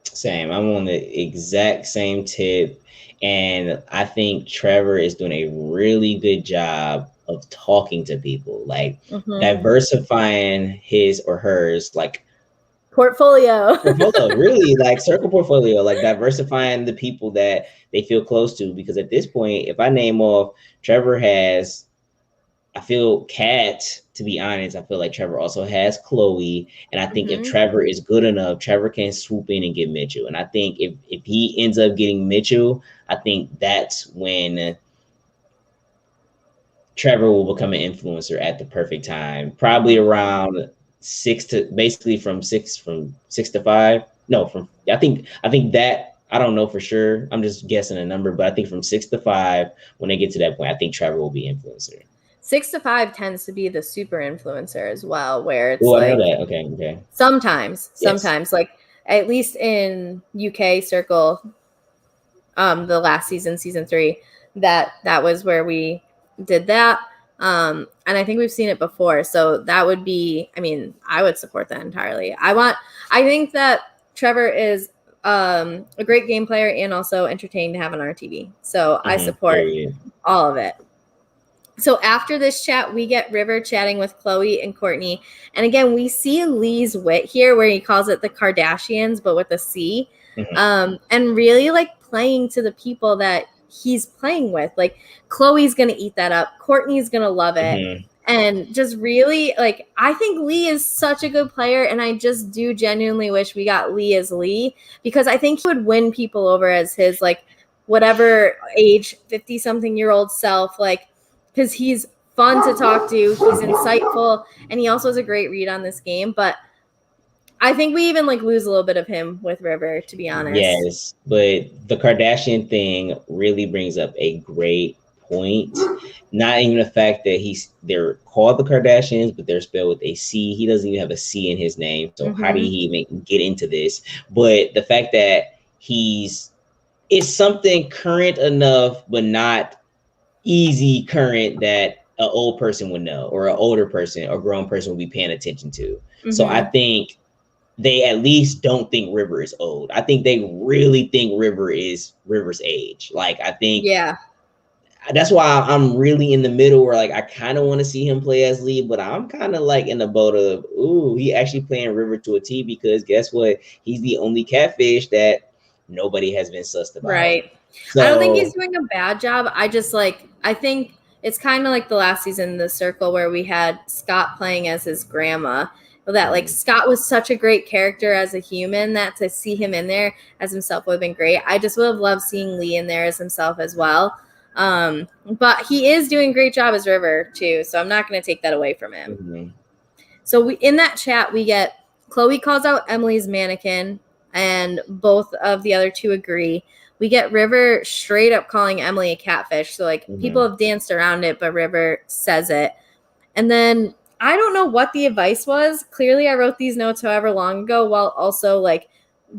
Same. I'm on the exact same tip. And I think Trevor is doing a really good job of talking to people, like diversifying his or hers, like portfolio, really, like circle portfolio, like diversifying the people that they feel close to. Because at this point, if I name off, Trevor has, I feel Kat, to be honest, I feel like Trevor also has Chloe. And I think if Trevor is good enough, Trevor can swoop in and get Mitchell. And I think if he ends up getting Mitchell, I think that's when Trevor will become an influencer at the perfect time, probably around from six to five. No, I think that, I don't know for sure. I'm just guessing a number, but I think from 6 to 5, when they get to that point, I think Trevor will be influencer. 6 to 5 tends to be the super influencer as well, where it's I know that. Okay. Sometimes, like at least in UK circle, the last season, season 3, that was where we did that. And I think we've seen it before. So that would be, I mean, I would support that entirely. I think that Trevor is a great game player and also entertaining to have on our TV. So I support all of it. So after this chat, we get River chatting with Chloe and Courtney. And again, we see Lee's wit here where he calls it the Kardashians, but with a C. And really like playing to the people that he's playing with. Like Chloe's going to eat that up. Courtney's going to love it. And just really, like, I think Lee is such a good player, and I just do genuinely wish we got Lee as Lee, because I think he would win people over as his, like, whatever age, 50-something-year-old self, like, because he's fun to talk to, he's insightful, and he also has a great read on this game. But I think we even, like, lose a little bit of him with River, to be honest. Yes, but the Kardashian thing really brings up a great point. Not even the fact that they're called the Kardashians, but they're spelled with a C. He doesn't even have a C in his name. So how did he even get into this? But the fact that it's something current enough, but not easy current that an old person would know, or an older person or grown person would be paying attention to. So I think they at least don't think River is old. I think they really think River is River's age. Like, I think that's why I'm really in the middle, where like I kind of want to see him play as Lee, but I'm kind of like in the boat of, ooh, he actually playing River to a T, because guess what? He's the only catfish that nobody has been sussed about. Right. So, I don't think he's doing a bad job. I think it's kind of like the last season, The Circle, where we had Scott playing as his grandma. That like Scott was such a great character as a human, that to see him in there as himself would have been great. I just would have loved seeing Lee in there as himself as well. But he is doing a great job as River too, so I'm not going to take that away from him. So in that chat, we get Chloe calls out Emily's mannequin, and both of the other two agree. We get River straight up calling Emily a catfish. So like people have danced around it, but River says it. And then I don't know what the advice was. Clearly I wrote these notes however long ago, while also like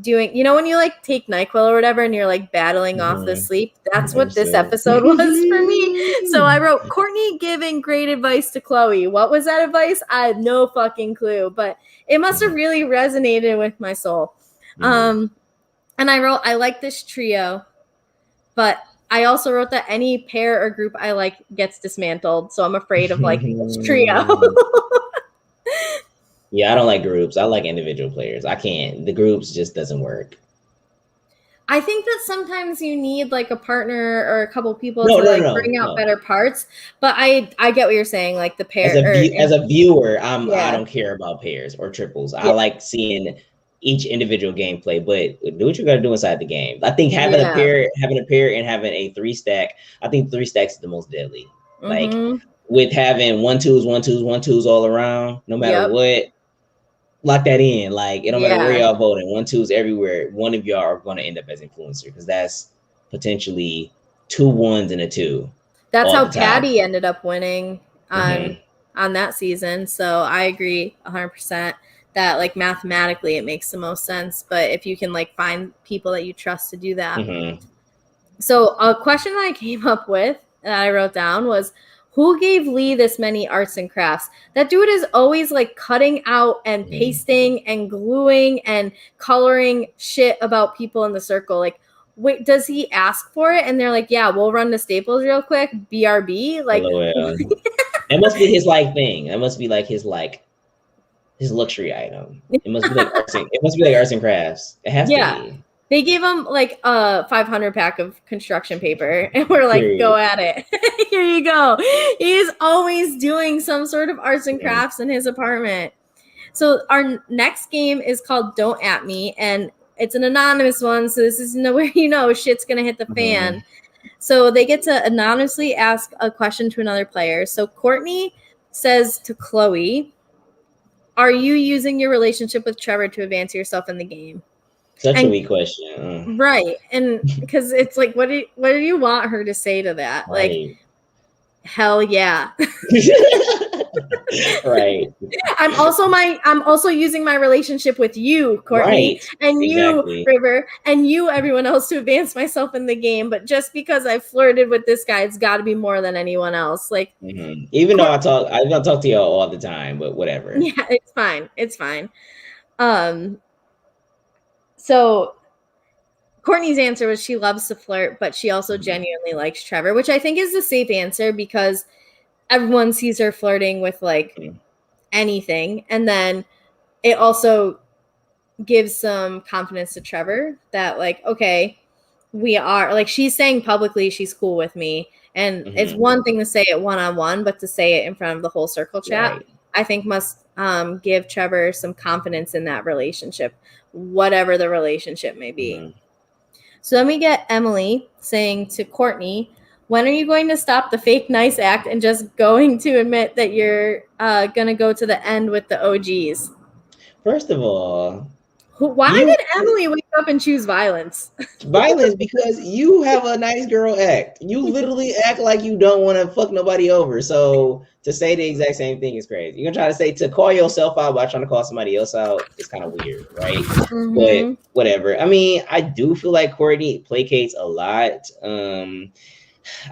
doing, you know, when you like take NyQuil or whatever and you're like battling off the sleep, that's what this episode was for me. So I wrote Courtney giving great advice to Chloe. What was that advice? I had no fucking clue, but it must have really resonated with my soul. And I wrote, I like this trio, but I also wrote that any pair or group I like gets dismantled. So I'm afraid of liking this trio. Yeah, I don't like groups. I like individual players. I can't. The groups just doesn't work. I think that sometimes you need like a partner or a couple people No, to no, like no, bring out no. better parts. But I get what you're saying, like the As pair a or as a viewer, I yeah, don't care about pairs or triples. I yeah, like seeing each individual gameplay, but do what you got to do inside the game. I think yeah. having a pair, and having a three stack. I think three stacks is the most deadly. Like Mm-hmm. with having one twos all around, no matter Yep. what, lock that in. Like it don't matter where Yeah. y'all voting, one twos everywhere. One of y'all are going to end up as influencer because that's potentially two ones and a two That's all how the time. Patty ended up winning Mhm. on that season. So I agree 100% that like mathematically it makes the most sense. But if you can like find people that you trust to do that. Mhm. So a question that I came up with that I wrote down was, who gave Lee this many arts and crafts? That dude is always like cutting out and Mhm. pasting and gluing and coloring shit about people in the circle. Like, wait, does he ask for it? And they're like, yeah, we'll run to Staples real quick. BRB. Like, LOL. That must be his like thing. That must be like his luxury item. It must be like it must be like arts and crafts. It has to yeah. be. They gave him like a 500 pack of construction paper and we're like, Period. go at it. Here you go. He's always doing some sort of arts and Mhm. crafts in his apartment. So our next game is called Don't At Me, and it's an anonymous one. So this is nowhere shit's going to hit the fan. Mhm. So they get to anonymously ask a question to another player. So Courtney says to Chloe, are you using your relationship with Trevor to advance yourself in the game? Such a And weak question. right. And because it's like, what do you want her to say to that? Like, Right. hell yeah. Right. I'm also using my relationship with you, Courtney, Right. and you, Exactly. River, and you, everyone else, to advance myself in the game. But just because I flirted with this guy, it's got to be more than anyone else. Like, Mhm. Even though I don't talk to y'all all the time, but whatever. yeah, it's fine. It's fine. Um, so Courtney's answer was she loves to flirt, but she also Mhm. genuinely likes Trevor, which I think is the safe answer because everyone sees her flirting with like Mhm. anything. And then it also gives some confidence to Trevor that like, okay, we are like, she's saying publicly she's cool with me. And it's Mhm. one thing to say it one-on-one, but to say it in front of the whole circle chat, Right. I think must give Trevor some confidence in that relationship, whatever the relationship may be. Mhm. So then we get Emily saying to Courtney, when are you going to stop the fake nice act and just going to admit that you're going to go to the end with the OGs? First of all, Why you did Emily wake up and choose violence? violence because you have a nice girl act. You literally act like you don't want to fuck nobody over. So to say the exact same thing is crazy. You're gonna try to say to call yourself out by trying to call somebody else out is kind of weird, right? But Mm-hmm. whatever. I mean, I do feel like Courtney placates a lot.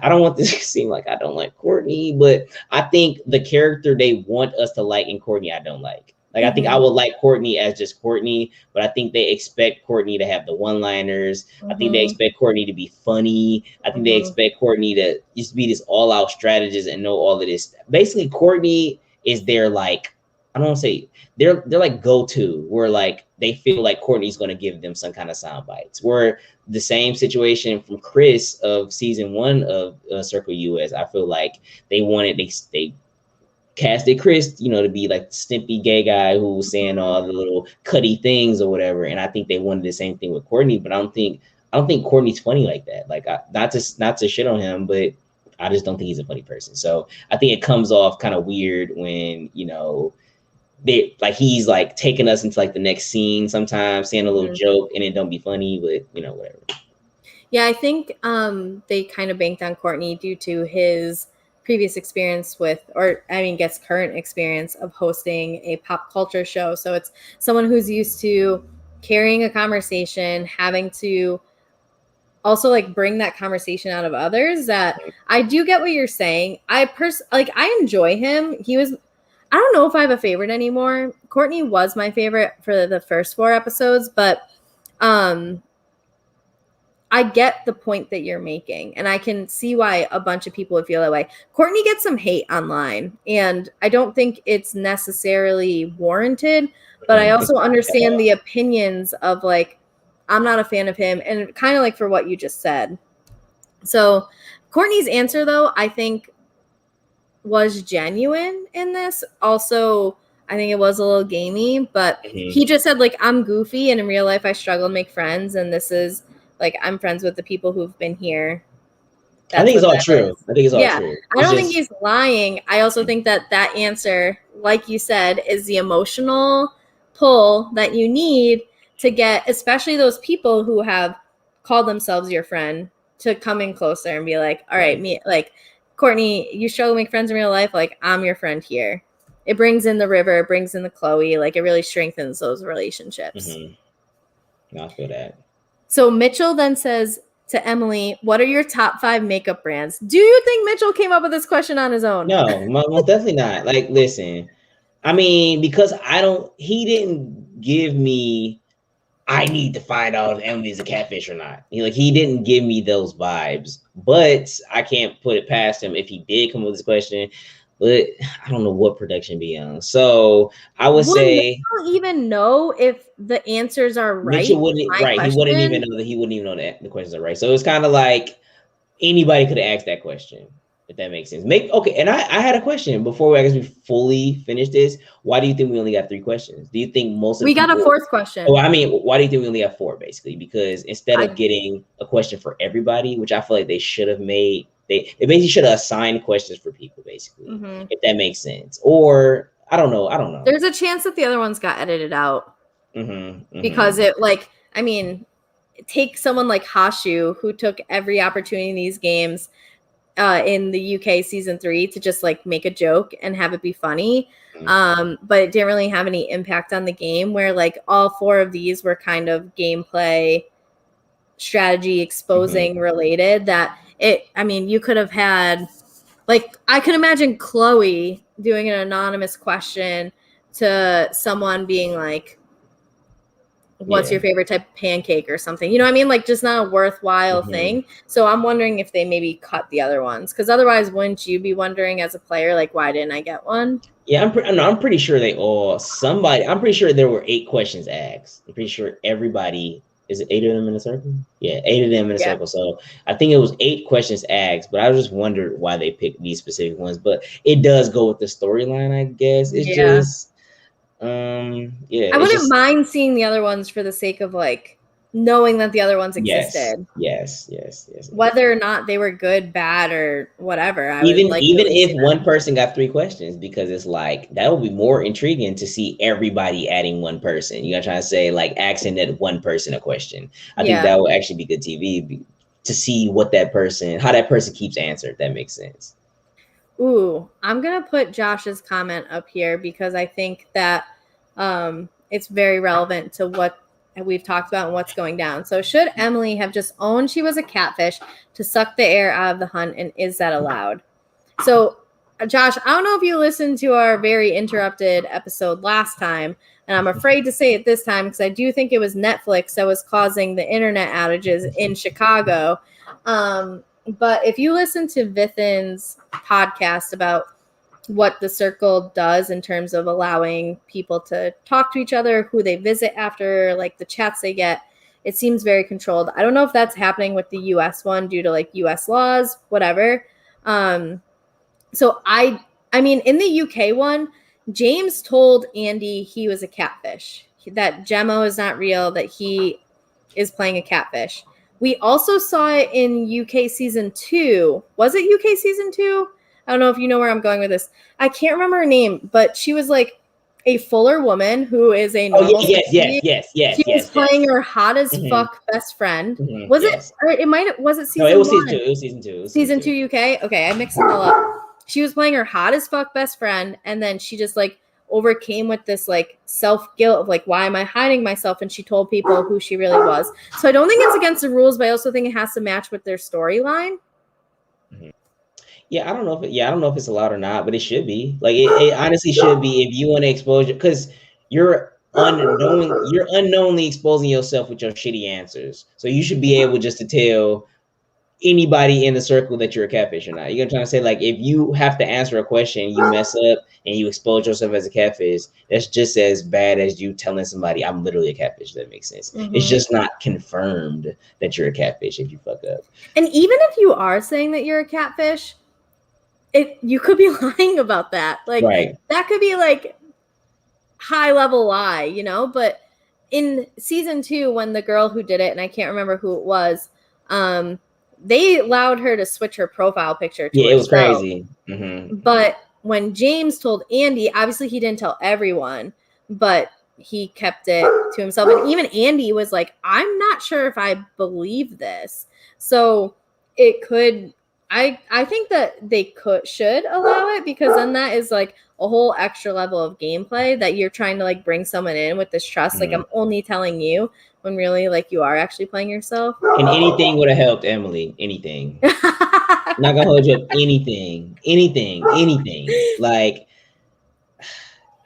I don't want this to seem like I don't like Courtney, but I think the character they want us to like in Courtney, I don't like. Like, I think I Mm-hmm. would like Courtney as just Courtney, but I think they expect Courtney to have the one-liners. I think they Mm-hmm. expect Courtney to be funny. I think they Mm-hmm. expect Courtney to just be this all-out strategist and know all of this. Basically, Courtney is their like, I don't want to say they're like go-to, where like they feel like Courtney's gonna give them some kind of sound bites. Where the same situation from Chris of season 1 of Circle US, I feel like they casted Chris, to be like the stimpy gay guy who was saying all the little cutty things or whatever. And I think they wanted the same thing with Courtney, but I don't think Courtney's funny like that. Like, not to shit on him, but I just don't think he's a funny person. So I think it comes off kind of weird when they like he's like taking us into like the next scene sometimes, saying a little Mm-hmm. joke and it don't be funny, but whatever. Yeah, I think they kind of banked on Courtney due to his previous experience gets current experience of hosting a pop culture show. So it's someone who's used to carrying a conversation, having to also like bring that conversation out of others. That I do get what you're saying. I enjoy him. I don't know if I have a favorite anymore. Courtney was my favorite for the first 4 episodes, but I get the point that you're making, and I can see why a bunch of people would feel that way. Courtney gets some hate online, and I don't think it's necessarily warranted, but I also It's not at understand all. the opinions of like I'm not a fan of him. And kind of like for what you just said. So Courtney's answer, though, I think was genuine in this. Also, I think it was a little gamey, but he just said, like, I'm goofy and in real life I struggle to make friends. And this is like, I'm friends with the people who've been here. I think it's all true. I think it's all true. I don't think he's lying. I also think that answer, like you said, is the emotional pull that you need to get, especially those people who have called themselves your friend, to come in closer and be like, all right, me, like, Courtney, you struggle to make friends in real life. Like, I'm your friend here. It brings in the River, it brings in the Chloe. Like, it really strengthens those relationships. I feel that. So Mitchell then says to Emily, what are your top 5 makeup brands? Do you think Mitchell came up with this question on his own? No, most definitely not. Like, listen, I mean, because he didn't give me, I need to find out if Emily's a catfish or not. He didn't give me those vibes, but I can't put it past him if he did come up with this question. But I don't know what production be on. So I would say, I don't even know if the answers are right. Mitchell wouldn't, right. He wouldn't even know that the questions are right. So it's kind of like anybody could have asked that question, if that makes sense. Okay. And I had a question before we fully finish this. Why do you think we only got 3 questions? Do you think we got a 4th question? Oh, I mean, why do you think we only have 4, basically? Because instead of getting a question for everybody, which I feel like they should have made, they basically should have assigned questions for people, basically, if that makes sense. Or I don't know. There's a chance that the other ones got edited out because it, like, I mean, take someone like Hashu, who took every opportunity in these games in the UK season 3 to just like make a joke and have it be funny. But it didn't really have any impact on the game, where like all 4 of these were kind of gameplay strategy exposing related, that you could have had, like, I could imagine Chloe doing an anonymous question to someone being like, what's your favorite type of pancake or something? You know what I mean? Like, just not a worthwhile thing. So I'm wondering if they maybe cut the other ones, because otherwise, wouldn't you be wondering as a player, like, why didn't I get one? Yeah, I'm pretty sure I'm pretty sure there were 8 questions asked. I'm pretty sure everybody, is it 8 of them in a circle? Yeah, 8 of them in a circle. So I think it was 8 questions asked, but I just wondered why they picked these specific ones. But it does go with the storyline, I guess. It's just, I wouldn't mind seeing the other ones for the sake of like knowing that the other ones existed. Yes. Whether or not they were good, bad, or whatever. Even if one person got 3 questions, because it's like, that would be more intriguing to see everybody adding one person. You gotta try to say, like, asking that one person a question. I think that would actually be good TV to see how that person keeps answered, if that makes sense. Ooh, I'm gonna put Josh's comment up here because I think that it's very relevant to what we've talked about and what's going down. So should Emily have just owned she was a catfish to suck the air out of the hunt, and is that allowed? So Josh, I don't know if you listened to our very interrupted episode last time, and I'm afraid to say it this time because I do think it was Netflix that was causing the internet outages in Chicago. But if you listen to Vithin's podcast about what the circle does in terms of allowing people to talk to each other, who they visit after, like the chats they get, it seems very controlled. I don't know if that's happening with the US one due to like US laws, whatever. So I mean, in the UK one, James told Andy he was a catfish, that Gemma is not real, that he is playing a catfish. We also saw it in UK season 2. Was it UK season 2? I don't know if you know where I'm going with this. I can't remember her name, but she was like a fuller woman who is a normal. Yes. She was playing her hot as fuck best friend. Was it? Or was it season 1? No, it was season 2. It was season 2. Season 2 UK. Okay, I mixed them all up. She was playing her hot as fuck best friend, and then she just like overcame with this like self-guilt of like, why am I hiding myself? And she told people who she really was. So I don't think it's against the rules, but I also think it has to match with their storyline. Yeah, I don't know if it's allowed or not, but it should be. Like, it honestly should be, if you want to expose it, because you're unknowingly exposing yourself with your shitty answers. So you should be able just to tell anybody in the circle that you're a catfish or not. You're trying to say, like, if you have to answer a question, you mess up and you expose yourself as a catfish, that's just as bad as you telling somebody I'm literally a catfish. That makes sense. It's just not confirmed that you're a catfish if you fuck up. And even if you are saying that you're a catfish, you could be lying about that. Like, that could be like high level lie, you know? But in season 2, when the girl who did it, and I can't remember who it was, they allowed her to switch her profile picture to it was herself. crazy. But when James told Andy, obviously he didn't tell everyone, but he kept it to himself. And even Andy was like, I'm not sure if I believe this. So it could, I think that they should allow it, because then that is like a whole extra level of gameplay that you're trying to like bring someone in with this trust. Like, I'm only telling you, when really like you are actually playing yourself. And anything would have helped Emily. Anything. I'm not gonna hold you up. Anything. Like,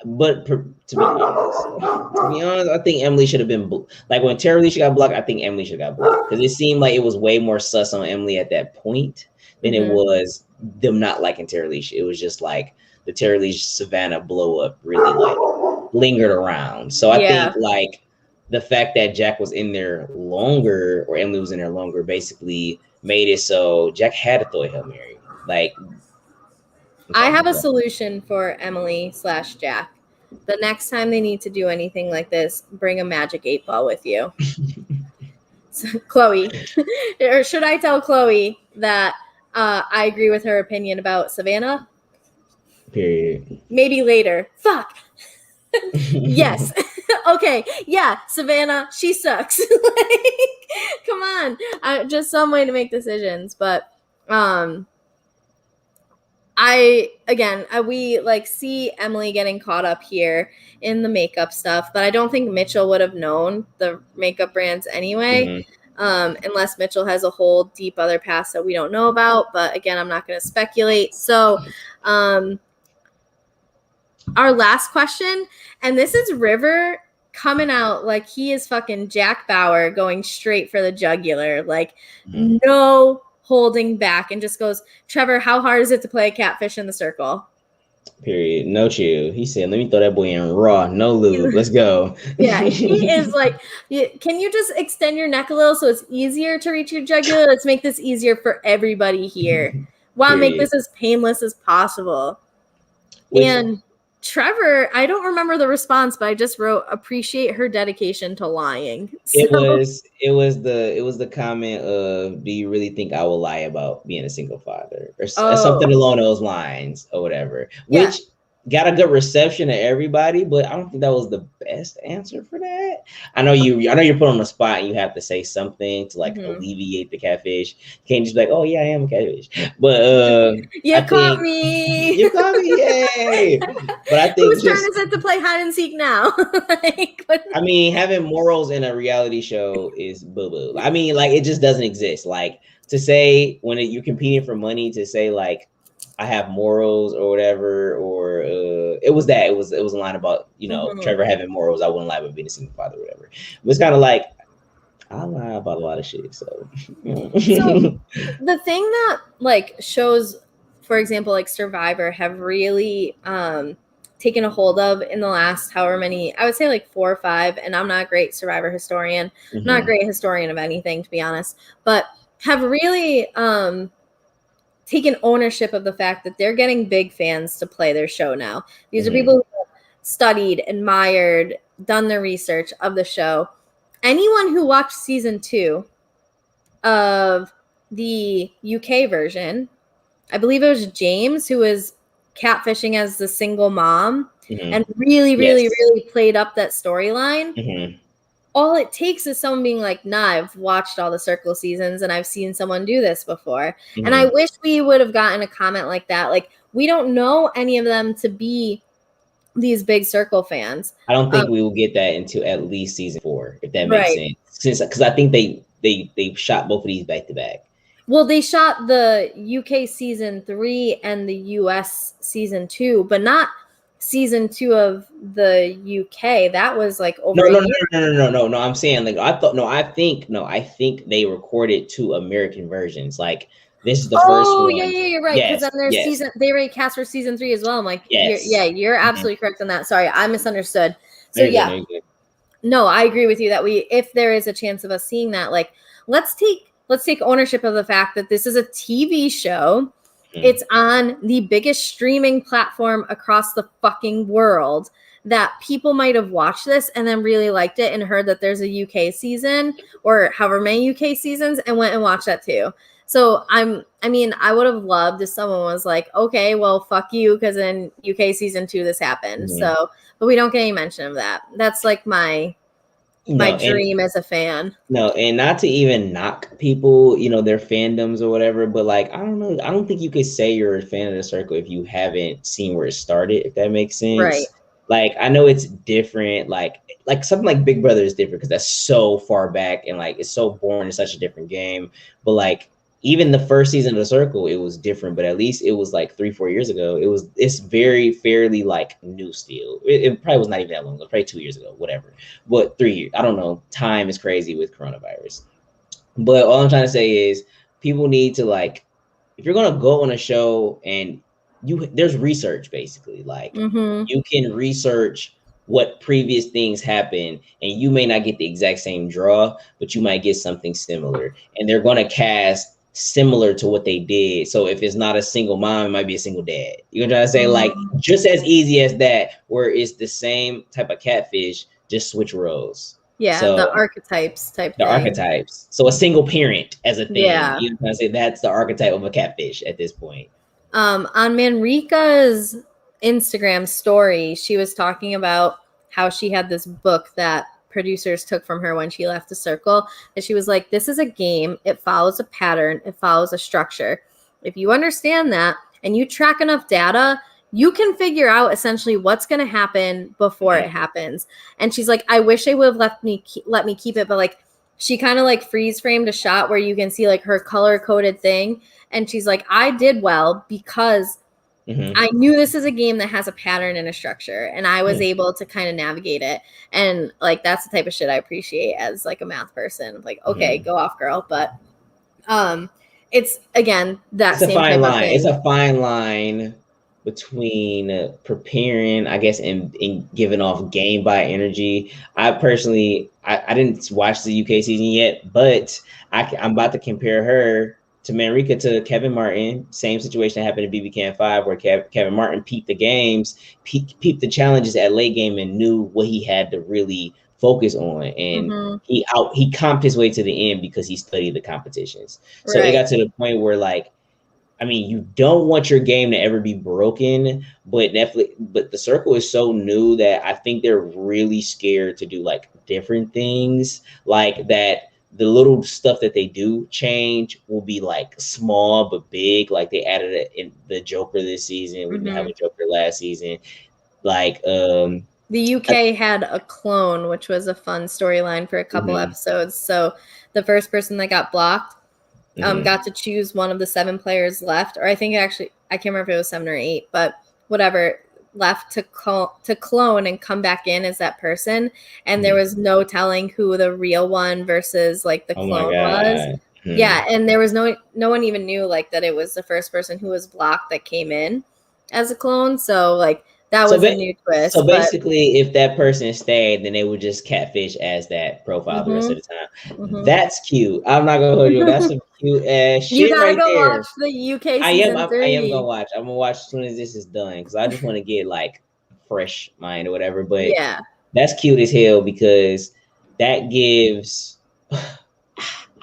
but to be honest, I think Emily should have been like, when Terralisha got blocked, I think Emily should have got blocked, because it seemed like it was way more sus on Emily at that point than it was them not liking Terralisha. It was just like the Terralisha Savannah blow up really like lingered around. So I think like the fact that Jack was in there longer, or Emily was in there longer, basically made it so Jack had to throw a Hail Mary. Like, I have a solution for Emily/Jack. The next time they need to do anything like this, bring a magic 8-ball with you. So, Chloe, or should I tell Chloe that I agree with her opinion about Savannah? Period. Maybe later. Fuck. Yes. Okay. Yeah. Savannah, she sucks. Like, come on. Just some way to make decisions. But we like see Emily getting caught up here in the makeup stuff, but I don't think Mitchell would have known the makeup brands anyway, unless Mitchell has a whole deep other past that we don't know about. But again, I'm not going to speculate. So, our last question, and this is River coming out like he is fucking Jack Bauer, going straight for the jugular, like no holding back, and just goes, Trevor, how hard is it to play a catfish in the circle? Period. No chill. He said, let me throw that boy in raw, no lube. Let's go. Yeah, he is like, can you just extend your neck a little so it's easier to reach your jugular? Let's make this easier for everybody here. Wow, make this as painless as possible. And Trevor, I don't remember the response, but I just wrote, appreciate her dedication to lying. So, it was the comment of, do you really think I will lie about being a single father, or something along those lines, or whatever, which got a good reception to everybody, but I don't think that was the best answer for that. I know you're put on the spot and you have to say something to like alleviate the catfish. You can't just be like, oh yeah, I am a catfish. But you caught me. You caught me, yay. But I think whose turn is it to play hide and seek now? I mean, having morals in a reality show is boo-boo. I mean, like, it just doesn't exist. Like, to say when you're competing for money, to say like, I have morals or whatever, or it was a line about, you know, Trevor having morals. I wouldn't lie about being a single father or whatever. But it's kind of like, I lie about a lot of shit. So, so the thing that like shows, for example, like Survivor have really taken a hold of in the last however many, I would say like 4 or 5, and I'm not a great Survivor historian, I'm not a great historian of anything, to be honest, but have really taken ownership of the fact that they're getting big fans to play their show now. These are people who have studied, admired, done their research of the show. Anyone who watched season 2 of the UK version, I believe it was James who was catfishing as the single mom and really played up that storyline. All it takes is someone being like, nah, I've watched all the Circle seasons and I've seen someone do this before. And I wish we would have gotten a comment like that. Like, we don't know any of them to be these big Circle fans. I don't think we will get that until at least season 4, if that makes sense. Because I think they shot both of these back to back. Well, they shot the UK season 3 and the US season 2, but not season 2 of the UK. That was like over No, a no, year. no. I'm saying like I think they recorded 2 American versions. Like this is the first Oh, yeah, one. yeah, you're right. Because then there's they already cast for season 3 as well. I'm like, you're absolutely correct on that. Sorry, I misunderstood. So yeah, no, I agree with you that if there is a chance of us seeing that, like, let's take ownership of the fact that this is a TV show. It's on the biggest streaming platform across the fucking world, that people might have watched this and then really liked it and heard that there's a UK season or however many UK seasons and went and watched that too. So I would have loved if someone was like, okay, well, fuck you, because in UK season 2 this happened. So, but we don't get any mention of that. That's like my dream as a fan. No, and not to even knock people, their fandoms or whatever, but like, I don't know. I don't think you could say you're a fan of the circle if you haven't seen where it started, if that makes sense. Right. Like, I know it's different. Like something like Big Brother is different because that's so far back and like it's so boring. It's such a different game. But like, even the first season of the circle, it was different, but at least it was like 3-4 years ago. It's very fairly like new still. It probably was not even that long ago, probably 2 years ago, whatever. But 3 years, I don't know. Time is crazy with coronavirus. But all I'm trying to say is people need to, like, if you're gonna go on a show and there's research basically. Like you can research what previous things happen, and you may not get the exact same draw, but you might get something similar. And they're gonna cast similar to what they did. So if it's not a single mom, it might be a single dad. You're trying to say like just as easy as that, where it's the same type of catfish, just switch roles. Yeah, so, the archetypes type. The archetypes. So a single parent as a thing. Yeah. You're trying to say that's the archetype of a catfish at this point. On Manrika's Instagram story, she was talking about how she had this book that producers took from her when she left the circle, and she was like, this is a game. It follows a pattern. It follows a structure. If you understand that and you track enough data, you can figure out essentially what's going to happen before it happens. And she's like, I wish they would have let me keep it, but like she kind of like freeze framed a shot where you can see like her color coded thing, and she's like, I did well because I knew this is a game that has a pattern and a structure, and I was able to kind of navigate it. And like, that's the type of shit I appreciate as like a math person. Like, okay, go off, girl. But it's again that it's a fine line. It's a fine line between preparing, I guess, and giving off game by energy. I personally, I didn't watch the UK season yet, but I'm about to compare her to Manrika to Kevin Martin. Same situation that happened in BB Can 5, where Kevin Martin peeped the games, peeped the challenges at late game, and knew what he had to really focus on. And he comped his way to the end because he studied the competitions. So it got to the point where, like, I mean, you don't want your game to ever be broken, but the circle is so new that I think they're really scared to do like different things, like that. The little stuff that they do change will be like small but big. Like they added it in the Joker this season. We didn't have a Joker last season. Like the UK had a clone, which was a fun storyline for a couple episodes. So the first person that got blocked got to choose one of the 7 players left, or I think actually I can't remember if it was 7 or 8, but whatever, left to clone and come back in as that person, and there was no telling who the real one versus like the clone was. Yeah, and there was no one even knew like that it was the first person who was blocked that came in as a clone. So like that was a new twist. So basically, if that person stayed, then they would just catfish as that profile the rest of the time. That's cute. I'm not gonna hold you. That's some cute ass shit. You gotta right go there. watch the UK season 3. I am gonna watch. I'm gonna watch as soon as this is done because I just want to get like fresh mind or whatever. But yeah, that's cute as hell because that gives.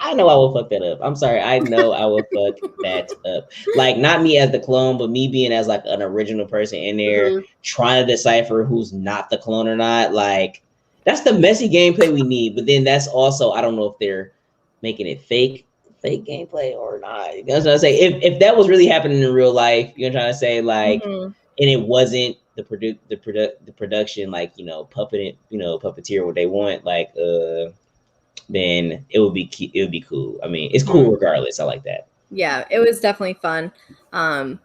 I know I will fuck that up. I'm sorry. I know I will fuck that up. Like, not me as the clone, but me being as like an original person in there trying to decipher who's not the clone or not. Like, that's the messy gameplay we need. But then that's also, I don't know if they're making it fake gameplay or not. You know what I'm saying? If that was really happening in real life, you're trying to say like, and it wasn't the production, like, puppeteer what they want, like, then it would be cool. I mean, it's cool regardless. I like that. Yeah, it was definitely fun. But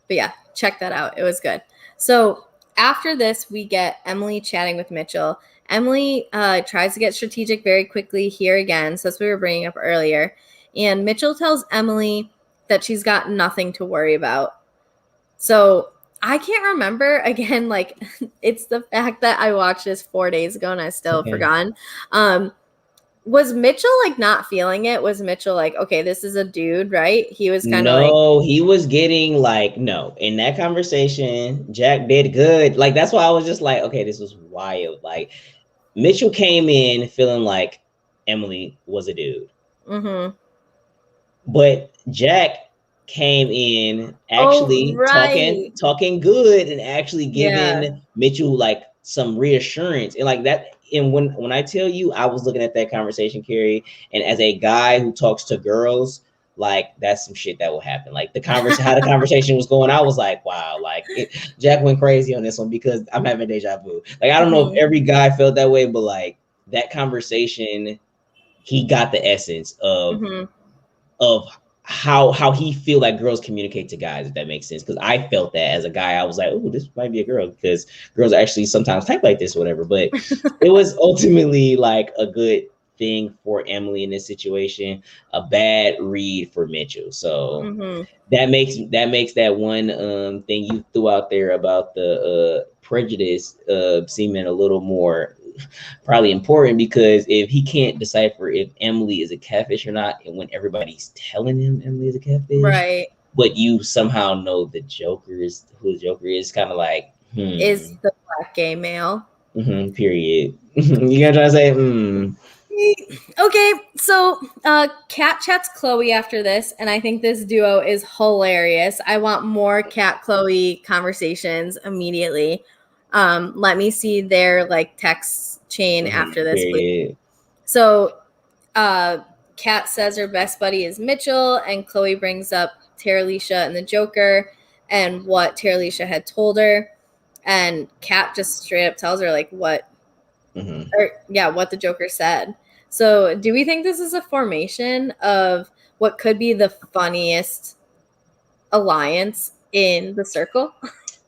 yeah, check that out. It was good. So after this, we get Emily chatting with Mitchell. Emily tries to get strategic very quickly here again. So that's what we were bringing up earlier. And Mitchell tells Emily that she's got nothing to worry about. So I can't remember again, like it's the fact that I watched this 4 days ago and I still have forgotten. Was Mitchell like not feeling it? Was Mitchell like, okay, this is a dude, right? He was kind of no, he was getting like, no, in that conversation, Jack did good. Like, that's why I was just like, okay, this was wild. Like, Mitchell came in feeling like Emily was a dude. Mm-hmm. But Jack came in actually talking good and actually giving Mitchell like some reassurance and like that. And when I tell you, I was looking at that conversation, Carrie, and as a guy who talks to girls, like that's some shit that will happen. Like how the conversation was going, I was like, wow, like Jack went crazy on this one because I'm having deja vu. Like I don't know if every guy felt that way, but like that conversation, he got the essence of how he feel like girls communicate to guys, if that makes sense. Because I felt that as a guy, I was like, oh, this might be a girl, because girls actually sometimes type like this or whatever. But it was ultimately like a good thing for Emily in this situation, a bad read for Mitchell. So that makes that one thing you threw out there about the prejudice seeming a little more probably important, because if he can't decipher if Emily is a catfish or not, and when everybody's telling him Emily is a catfish, right? But you somehow know who the Joker is, kind of like is the black gay male. Period. You gotta try to say Okay, so Kat chats Chloe after this, and I think this duo is hilarious. I want more Kat Chloe conversations immediately. Let me see their like text chain after this, please. So Kat says her best buddy is Mitchell, and Chloe brings up Terralisha and the Joker and what Terralisha had told her, and Kat just straight up tells her like what what the Joker said. So do we think this is a formation of what could be the funniest alliance in the circle?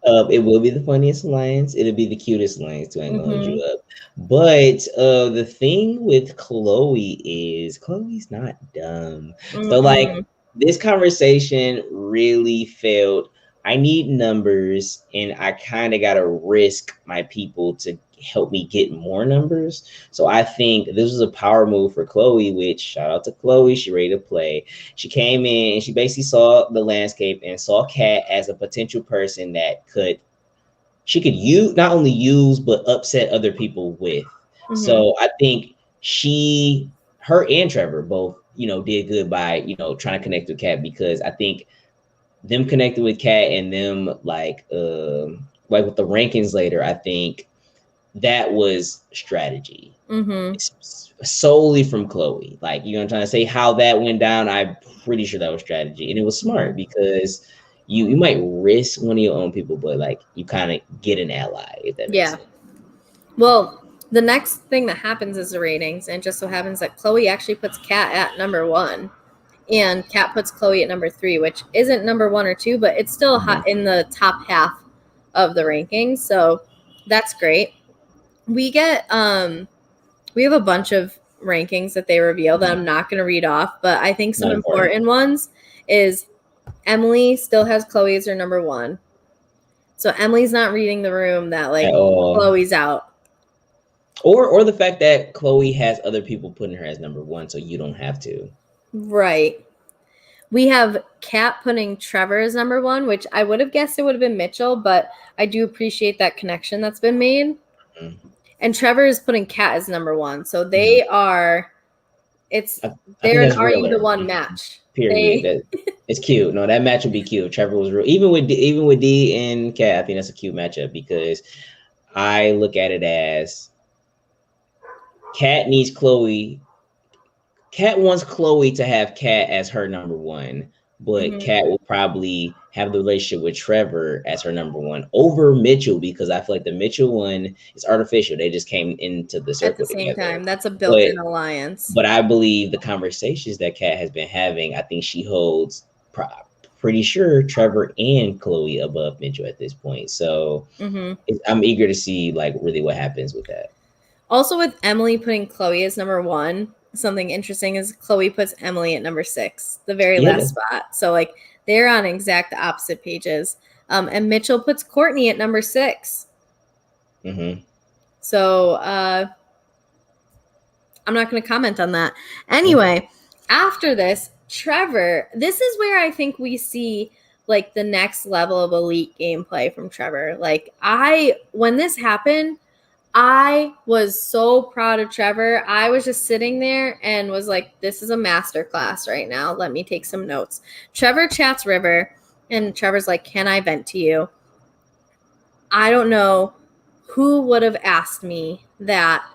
It will be the funniest alliance. It'll be the cutest alliance, to ain't gonna hold you up. But the thing with Chloe is Chloe's not dumb. So like this conversation really felt, I need numbers and I kind of gotta risk my people to help me get more numbers. So I think this was a power move for Chloe, which shout out to Chloe, she ready to play. She came in and she basically saw the landscape and saw Kat as a potential person that she could use, not only use, but upset other people with. So I think her and Trevor both, did good by, trying to connect with Kat, because I think them connected with Kat and them like with the rankings later, I think that was strategy. Solely from Chloe. Like, you know what I'm trying to say? How that went down, I'm pretty sure that was strategy. And it was smart because you might risk one of your own people, but like you kind of get an ally, if that makes sense. Well, the next thing that happens is the ratings, and it just so happens that Chloe actually puts Kat at number 1. And Kat puts Chloe at number 3, which isn't number 1 or 2, but it's still in the top half of the rankings. So that's great. We get we have a bunch of rankings that they reveal that I'm not going to read off, but I think some important ones is Emily still has Chloe as her number 1. So Emily's not reading the room that like Chloe's out. Or the fact that Chloe has other people putting her as number 1, so you don't have to. Right. We have Kat putting Trevor as number 1, which I would have guessed it would have been Mitchell, but I do appreciate that connection that's been made. And Trevor is putting Kat as number 1. So they are, they're an Are You the One match. Period. It's cute. No, that match would be cute. Trevor was real. Even with D and Kat, I think that's a cute matchup, because I look at it as Kat needs Chloe. Kat wants Chloe to have Kat as her number 1, but Kat will probably have the relationship with Trevor as her number 1 over Mitchell, because I feel like the Mitchell one is artificial. They just came into the circle at the same together. time. That's a built-in alliance. But I believe the conversations that Kat has been having, I think she holds pretty sure Trevor and Chloe above Mitchell at this point. So I'm eager to see like really what happens with that. Also, with Emily putting Chloe as number 1, something interesting is Chloe puts Emily at number 6, the very last spot. So like they're on exact opposite pages. And Mitchell puts Courtney at number 6. So I'm not going to comment on that. Anyway, after this, Trevor, this is where I think we see like the next level of elite gameplay from Trevor. Like when this happened, I was so proud of Trevor. I was just sitting there and was like, this is a masterclass right now. Let me take some notes. Trevor chats River, and Trevor's like, can I vent to you? I don't know who would have asked me that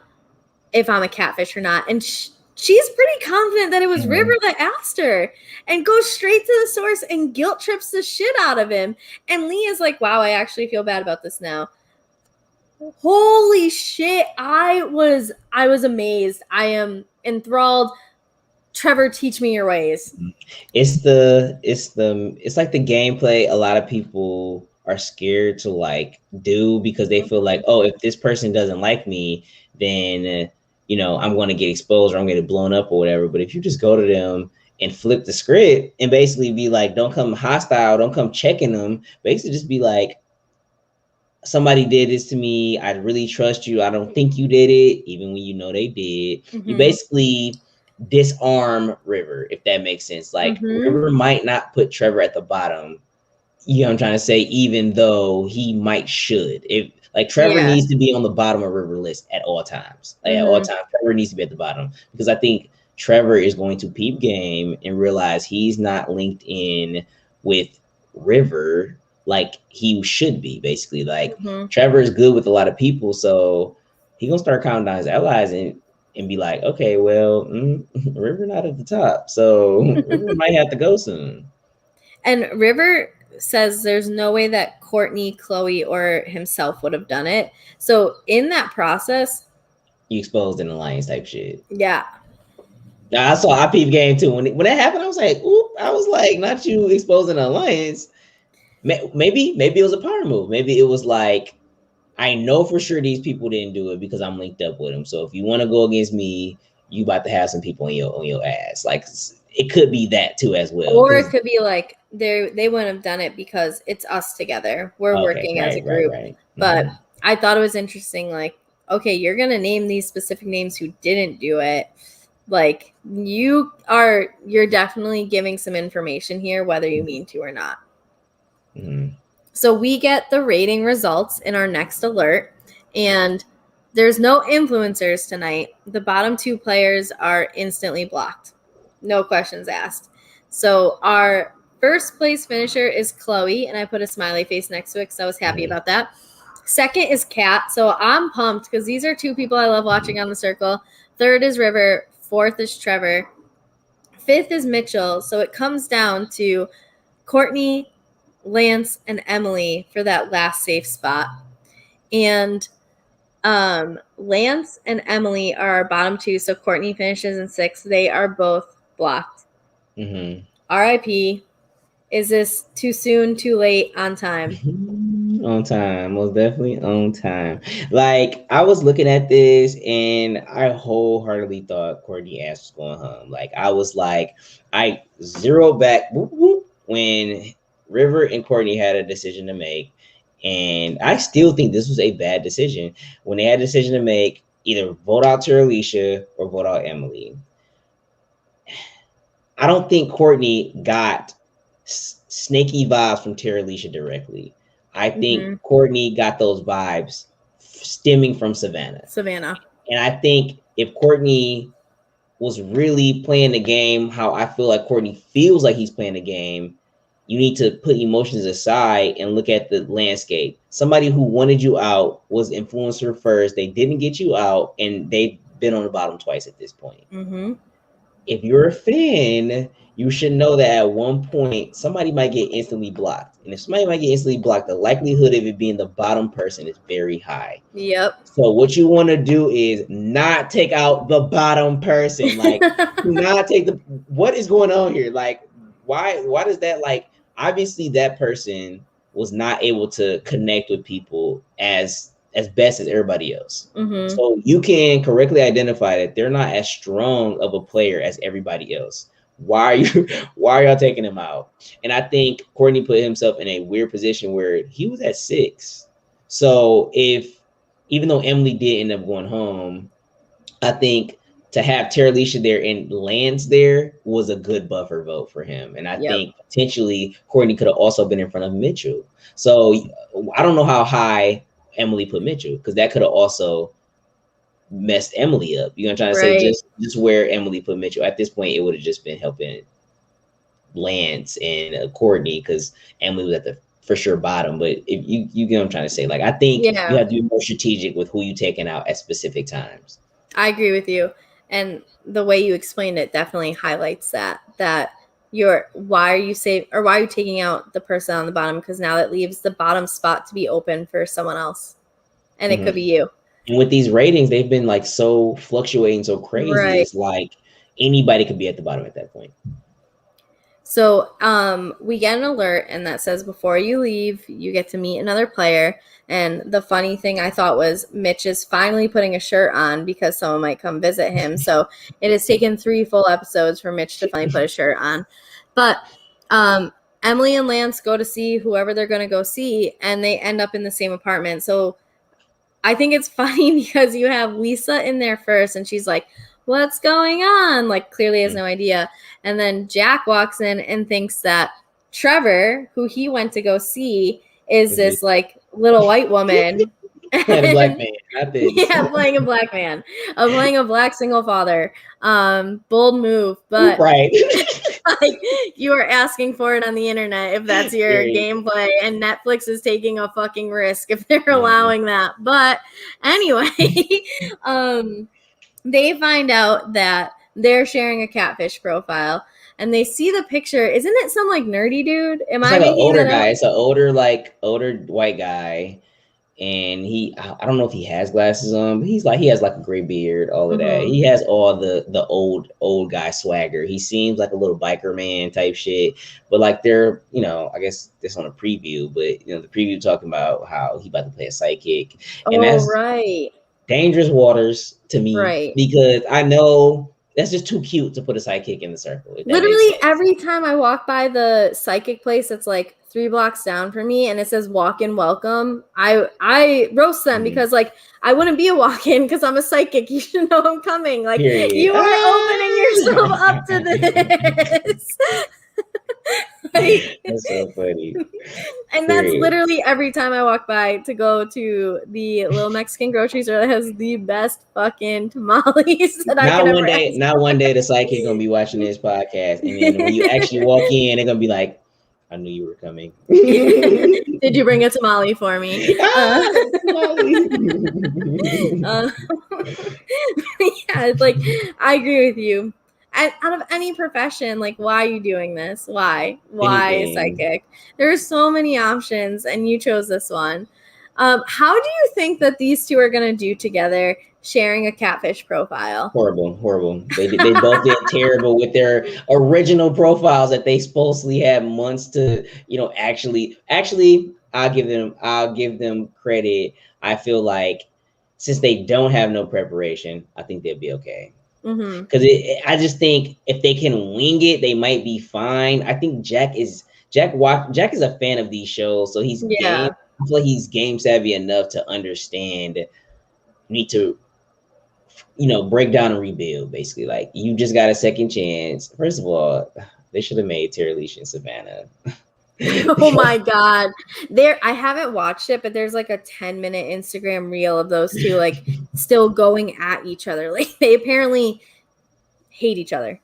if I'm a catfish or not. And she's pretty confident that it was River that asked her, and goes straight to the source and guilt trips the shit out of him. And Lee is like, wow, I actually feel bad about this now. Holy shit. I was amazed. I am enthralled. Trevor, teach me your ways. It's like the gameplay a lot of people are scared to like do because they feel like, oh, if this person doesn't like me, then I'm going to get exposed or I'm going to get blown up or whatever. But if you just go to them and flip the script and basically be like, don't come hostile, don't come checking them, basically just be like, somebody did this to me. I really trust you. I don't think you did it, even when you know they did. You basically disarm River, if that makes sense. Like River might not put Trevor at the bottom. You know what I'm trying to say? Even though he might should. If like Trevor needs to be on the bottom of River list at all times. Like at all times, Trevor needs to be at the bottom because I think Trevor is going to peep game and realize he's not linked in with River like he should be, basically. Like Trevor is good with a lot of people, so he gonna start counting down his allies and be like, okay, well, River not at the top, so River might have to go soon. And River says there's no way that Courtney, Chloe, or himself would have done it. So in that process, you exposed an alliance type shit. Yeah. Now I saw peep game too. When that happened, I was like, oop, I was like, not you exposing an alliance. Maybe it was a power move. Maybe it was like, I know for sure these people didn't do it because I'm linked up with them. So if you want to go against me, you about to have some people on your ass. Like it could be that too as well. Or it could be like they wouldn't have done it because it's us together. We're working as a group. Right. But I thought it was interesting. Like, okay, you're gonna name these specific names who didn't do it. Like you're definitely giving some information here, whether you mean to or not. So we get the rating results in our next alert, and there's no influencers tonight. The bottom 2 players are instantly blocked. No questions asked. So our first place finisher is Chloe, and I put a smiley face next to it because I was happy about that. Second is Kat. So I'm pumped because these are 2 people I love watching on the circle. Third is River. Fourth is Trevor. Fifth is Mitchell. So it comes down to Courtney, Lance, and Emily for that last safe spot. And Lance and Emily are our bottom 2. So Courtney finishes in 6th. They are both blocked. RIP. Is this too soon, too late, on time? On time, most definitely on time. Like I was looking at this and I wholeheartedly thought Courtney ass was going home. Like I was like, I zeroed back when River and Courtney had a decision to make, and I still think this was a bad decision when they had a decision to make: either vote out Alicia or vote out Emily. I don't think Courtney got snaky vibes from Alicia directly. I think Courtney got those vibes stemming from Savannah. And I think if Courtney was really playing the game how I feel like Courtney feels like he's playing the game, you need to put emotions aside and look at the landscape. Somebody who wanted you out was influencer first. They didn't get you out, and they've been on the bottom twice at this point. If you're a fan, you should know that at one point, somebody might get instantly blocked. And if somebody might get instantly blocked, the likelihood of it being the bottom person is very high. So what you want to do is not take out the bottom person. Like, not take what is going on here? Like, why does that, like, obviously that person was not able to connect with people as best as everybody else. Mm-hmm. So you can correctly identify that they're not as strong of a player as everybody else. Why are y'all taking him out? And I think Courtney put himself in a weird position where he was at 6. So even though Emily did end up going home, I think to have Terralisha there and Lance there was a good buffer vote for him. And I think potentially Courtney could have also been in front of Mitchell. So I don't know how high Emily put Mitchell, because that could have also messed Emily up. You know what I'm trying to say? Just where Emily put Mitchell. At this point, it would have just been helping Lance and Courtney, because Emily was at the for sure bottom. But if you get what I'm trying to say, like, I think you have to be more strategic with who you taking out at specific times. I agree with you. And the way you explained it definitely highlights that why are you taking out the person on the bottom? Because now that leaves the bottom spot to be open for someone else. And it could be you. And with these ratings, they've been like so fluctuating, so crazy. Right. It's like anybody could be at the bottom at that point. So we get an alert, and that says before you leave, you get to meet another player. And the funny thing I thought was Mitch is finally putting a shirt on because someone might come visit him. So it has taken 3 full episodes for Mitch to finally put a shirt on. But Emily and Lance go to see whoever they're going to go see, and they end up in the same apartment. So I think it's funny because you have Lisa in there first, and she's like, what's going on? Like, clearly has no idea. And then Jack walks in and thinks that Trevor, who he went to go see, is this like little white woman. Playing a black man. Yeah, playing a black man. Playing a black single father. Bold move, but right. Like, you are asking for it on the internet if that's your gameplay, and Netflix is taking a fucking risk if they're allowing that. But anyway, they find out that they're sharing a catfish profile, and they see the picture. Isn't it some like nerdy dude? Am I making older that guy? up? It's an older white guy, and I don't know if he has glasses on, but he has like a gray beard, all of that. He has all the old guy swagger. He seems like a little biker man type shit. But like they're, I guess this on a preview, but the preview talking about how he about to play a psychic, and that's right. Dangerous waters to me, right? Because I know that's just too cute to put a sidekick in the circle. Literally every time I walk by the psychic place that's like 3 blocks down from me and it says walk-in welcome, I roast them because like I wouldn't be a walk-in because I'm a psychic. You should know I'm coming. Like you are opening yourself up to this. That's so funny. And that's literally every time I walk by to go to the little Mexican grocery store that has the best fucking tamales that I can ever ask. Not one day the psychic gonna be watching this podcast, and then when you actually walk in, they're gonna be like, I knew you were coming. Did you bring a tamale for me? Yeah, like I agree with you. Out of any profession, like, why are you doing this? Why psychic? There's so many options, and you chose this one. How do you think that these two are going to do together, sharing a catfish profile? Horrible. They both did terrible with their original profiles that they supposedly had months to, actually, I'll give them credit. I feel like since they don't have no preparation, I think they'll be okay. Because I just think if they can wing it, they might be fine. I think Jack is a fan of these shows, so he's game. I feel like he's game savvy enough to understand. You need to, break down and rebuild. Basically, like you just got a second chance. First of all, they should have made Terralisha and Savannah. Oh my god, I haven't watched it, but there's like a 10-minute Instagram reel of those two like still going at each other. Like they apparently hate each other.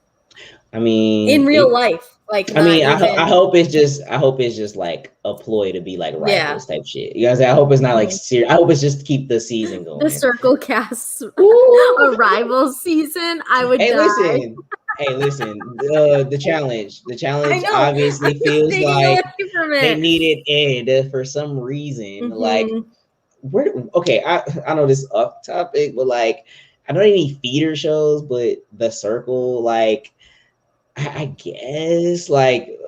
I mean, in real life, like I hope it's just like a ploy to be like rivals type shit. You guys, I hope it's not like serious. I hope it's just to keep the season going. The Circle Cast a rivals season. I would die. Hey, listen, the challenge obviously feels like they needed Ed for some reason. Like, I know this is off topic, but like, I don't any feeder shows, but the Circle, like, I guess, like,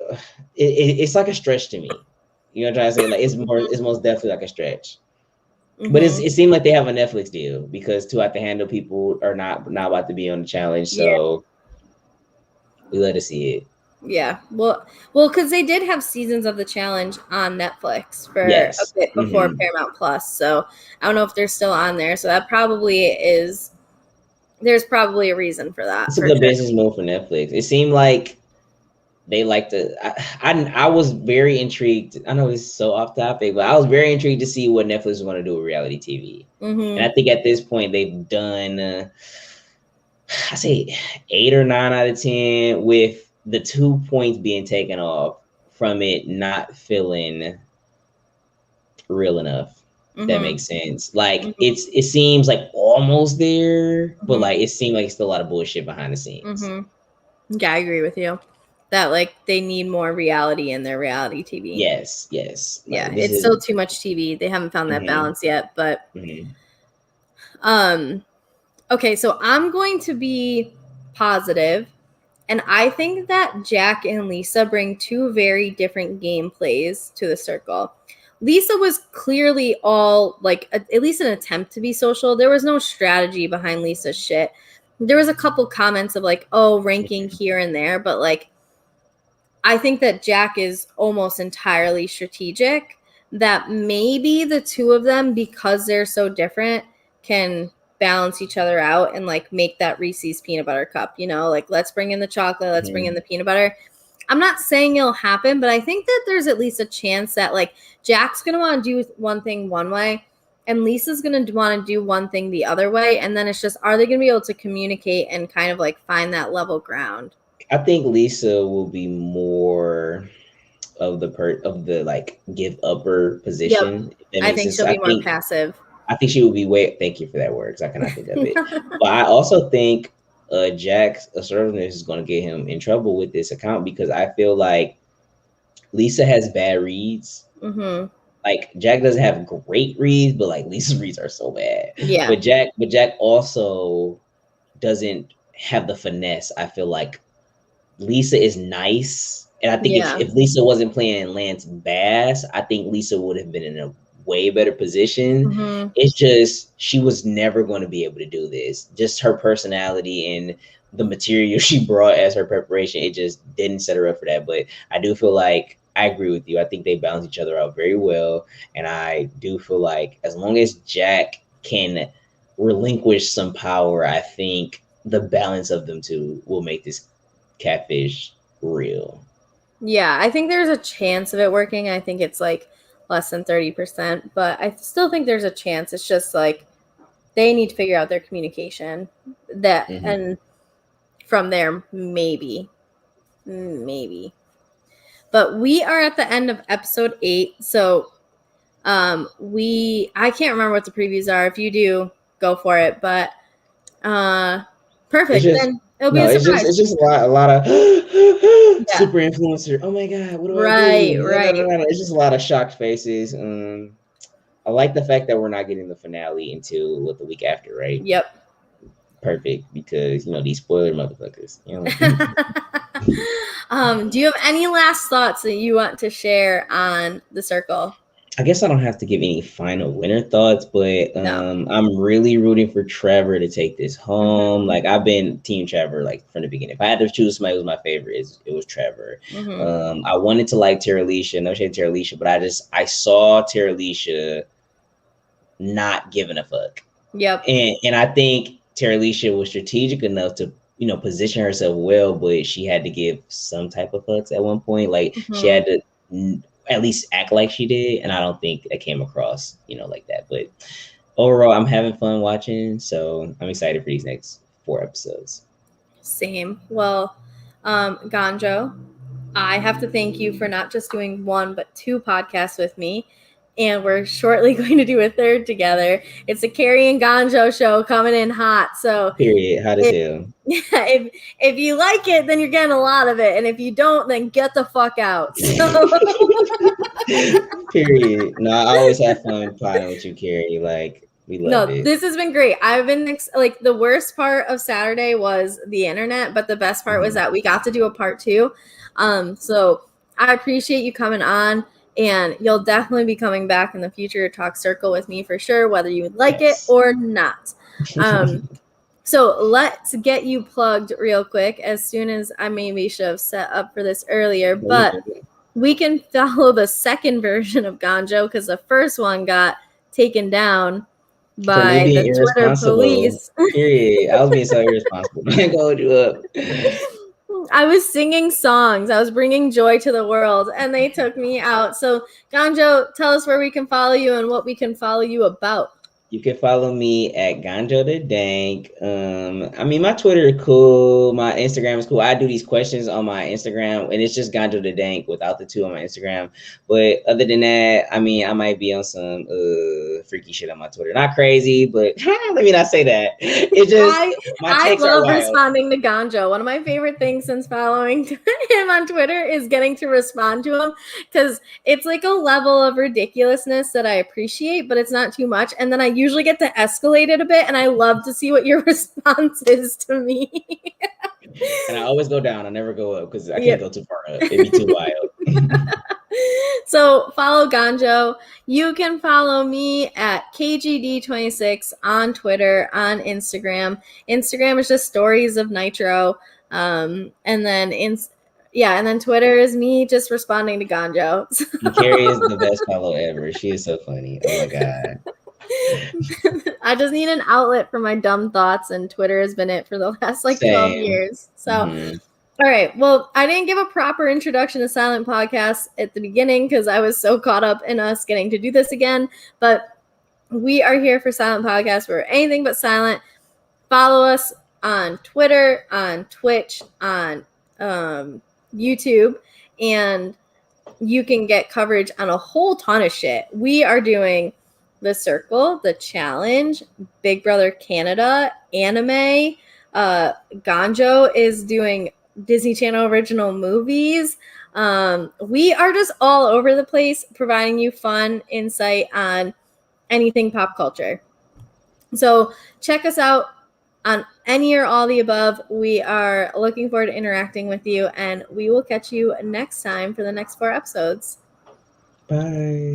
it's like a stretch to me. You know what I'm trying to say? Like it's most definitely like a stretch. But it seemed like they have a Netflix deal because Too Hot to Handle people are not about to be on the challenge, so we let us see it. Yeah, well, because they did have seasons of the challenge on Netflix for a bit before Paramount Plus, so I don't know if they're still on there. So that probably is. There's probably a reason for that. It's a good business move for Netflix. It seemed like they like to. I was very intrigued. I know it's so off topic, but I was very intrigued to see what Netflix was going to do with reality TV. And I think at this point they've done, I say 8 or 9 out of 10, with the 2 points being taken off from it not feeling real enough. That makes sense. Like it seems like almost there, but like it seemed like it's still a lot of bullshit behind the scenes. Yeah, I agree with you. That like they need more reality in their reality TV. Yes. Yeah, like, it's still too much TV. They haven't found that balance yet, but okay, so I'm going to be positive, and I think that Jack and Lisa bring 2 very different gameplays to the circle. Lisa was clearly all like at least an attempt to be social. There was no strategy behind Lisa's shit. There was a couple comments of like, oh, ranking here and there, but like I think that Jack is almost entirely strategic, that maybe the 2 of them, because they're so different, can balance each other out and like make that Reese's peanut butter cup, you know, like let's bring in the chocolate, let's bring in the peanut butter. I'm not saying it'll happen, but I think that there's at least a chance that like Jack's going to want to do one thing one way and Lisa's going to want to do one thing the other way. And then it's just, are they going to be able to communicate and kind of like find that level ground? I think Lisa will be more of the like give upper position. Yep. I think she'll be more passive. I think she will be thank you for that word, because I cannot think of it. But I also think Jack's assertiveness is going to get him in trouble with this account, because I feel like Lisa has bad reads. Like Jack doesn't have great reads, but like Lisa's reads are so bad. Yeah. But Jack also doesn't have the finesse. I feel like Lisa is nice, and I think if Lisa wasn't playing Lance Bass, I think Lisa would have been in a way better position. It's just she was never going to be able to do this. Just her personality and the material she brought as her preparation, it just didn't set her up for that. But I do feel like I agree with you. I think they balance each other out very well, and I do feel like as long as Jack can relinquish some power, I think the balance of them 2 will make this catfish real. Yeah, I think there's a chance of it working. I think it's like less than 30%, but I still think there's a chance. It's just like they need to figure out their communication. And from there, maybe. But we are at the end of episode 8, so I can't remember what the previews are. If you do, go for it. But perfect. Then it'll be a surprise. It's just a lot of super influencer. Oh my god, what do I do? Right. It's just a lot of shocked faces. I like the fact that we're not getting the finale until the week after, right? Yep. Perfect, because these spoiler motherfuckers. Do you have any last thoughts that you want to share on the circle? I guess I don't have to give any final winner thoughts, but I'm really rooting for Trevor to take this home. Like I've been Team Trevor like from the beginning. If I had to choose somebody who was my favorite, it was Trevor. I wanted to like Terralisha, no shade Terralisha, but I saw Terralisha not giving a fuck. Yep. And I think Terralisha was strategic enough to position herself well, but she had to give some type of fucks at one point. Like she had to at least act like she did, and I don't think it came across like that. But overall, I'm having fun watching, so I'm excited for these next 4 episodes. Same. Well, Ganjo, I have to thank you for not just doing 1 but 2 podcasts with me, and we're shortly going to do a 3rd together. It's a Carrie and Ganjo show coming in hot. So period. Hot as hell. Yeah, if you like it, then you're getting a lot of it, and if you don't, then get the fuck out. So. Period. No, I always have fun playing with you, Carrie. Like we love it. This has been great. I've been the worst part of Saturday was the internet, but the best part was that we got to do a part 2. So I appreciate you coming on, and you'll definitely be coming back in the future to talk circle with me for sure, whether you would like it or not. So let's get you plugged real quick as soon as I maybe should have set up for this earlier, but we can follow the second version of Ganjo because the first one got taken down by the Twitter police. Period. I was being so irresponsible. Man, go hold you up. I was singing songs. I was bringing joy to the world, and they took me out. So, Ganjo, tell us where we can follow you and what we can follow you about. You can follow me at Ganjo the Dank. I mean, my Twitter is cool. My Instagram is cool. I do these questions on my Instagram, and it's just Ganjo the Dank without the 2 on my Instagram. But other than that, I mean, I might be on some freaky shit on my Twitter. Not crazy, but let me not say that. It's just I love responding to Ganjo. One of my favorite things since following him on Twitter is getting to respond to him because it's like a level of ridiculousness that I appreciate, but it's not too much. And then I usually get to escalate it a bit, and I love to see what your response is to me. And I always go down. I never go up because I can't go too far up. It'd be too wild. So follow Ganjo. You can follow me at KGD26 on Twitter, on Instagram. Instagram is just stories of Nitro. And then Twitter is me just responding to Ganjo. Carrie is the best follow ever. She is so funny. Oh my God. I just need an outlet for my dumb thoughts, and Twitter has been it for the last 12 years. So, All right. Well, I didn't give a proper introduction to Silent Podcast at the beginning because I was so caught up in us getting to do this again. But we are here for Silent Podcast. We're anything but silent. Follow us on Twitter, on Twitch, on YouTube, and you can get coverage on a whole ton of shit. We are doing The Circle, The Challenge, Big Brother Canada, anime. Ganjo is doing Disney Channel original movies. We are just all over the place providing you fun insight on anything pop culture. So check us out on any or all the above. We are looking forward to interacting with you, and we will catch you next time for the next 4 episodes. Bye.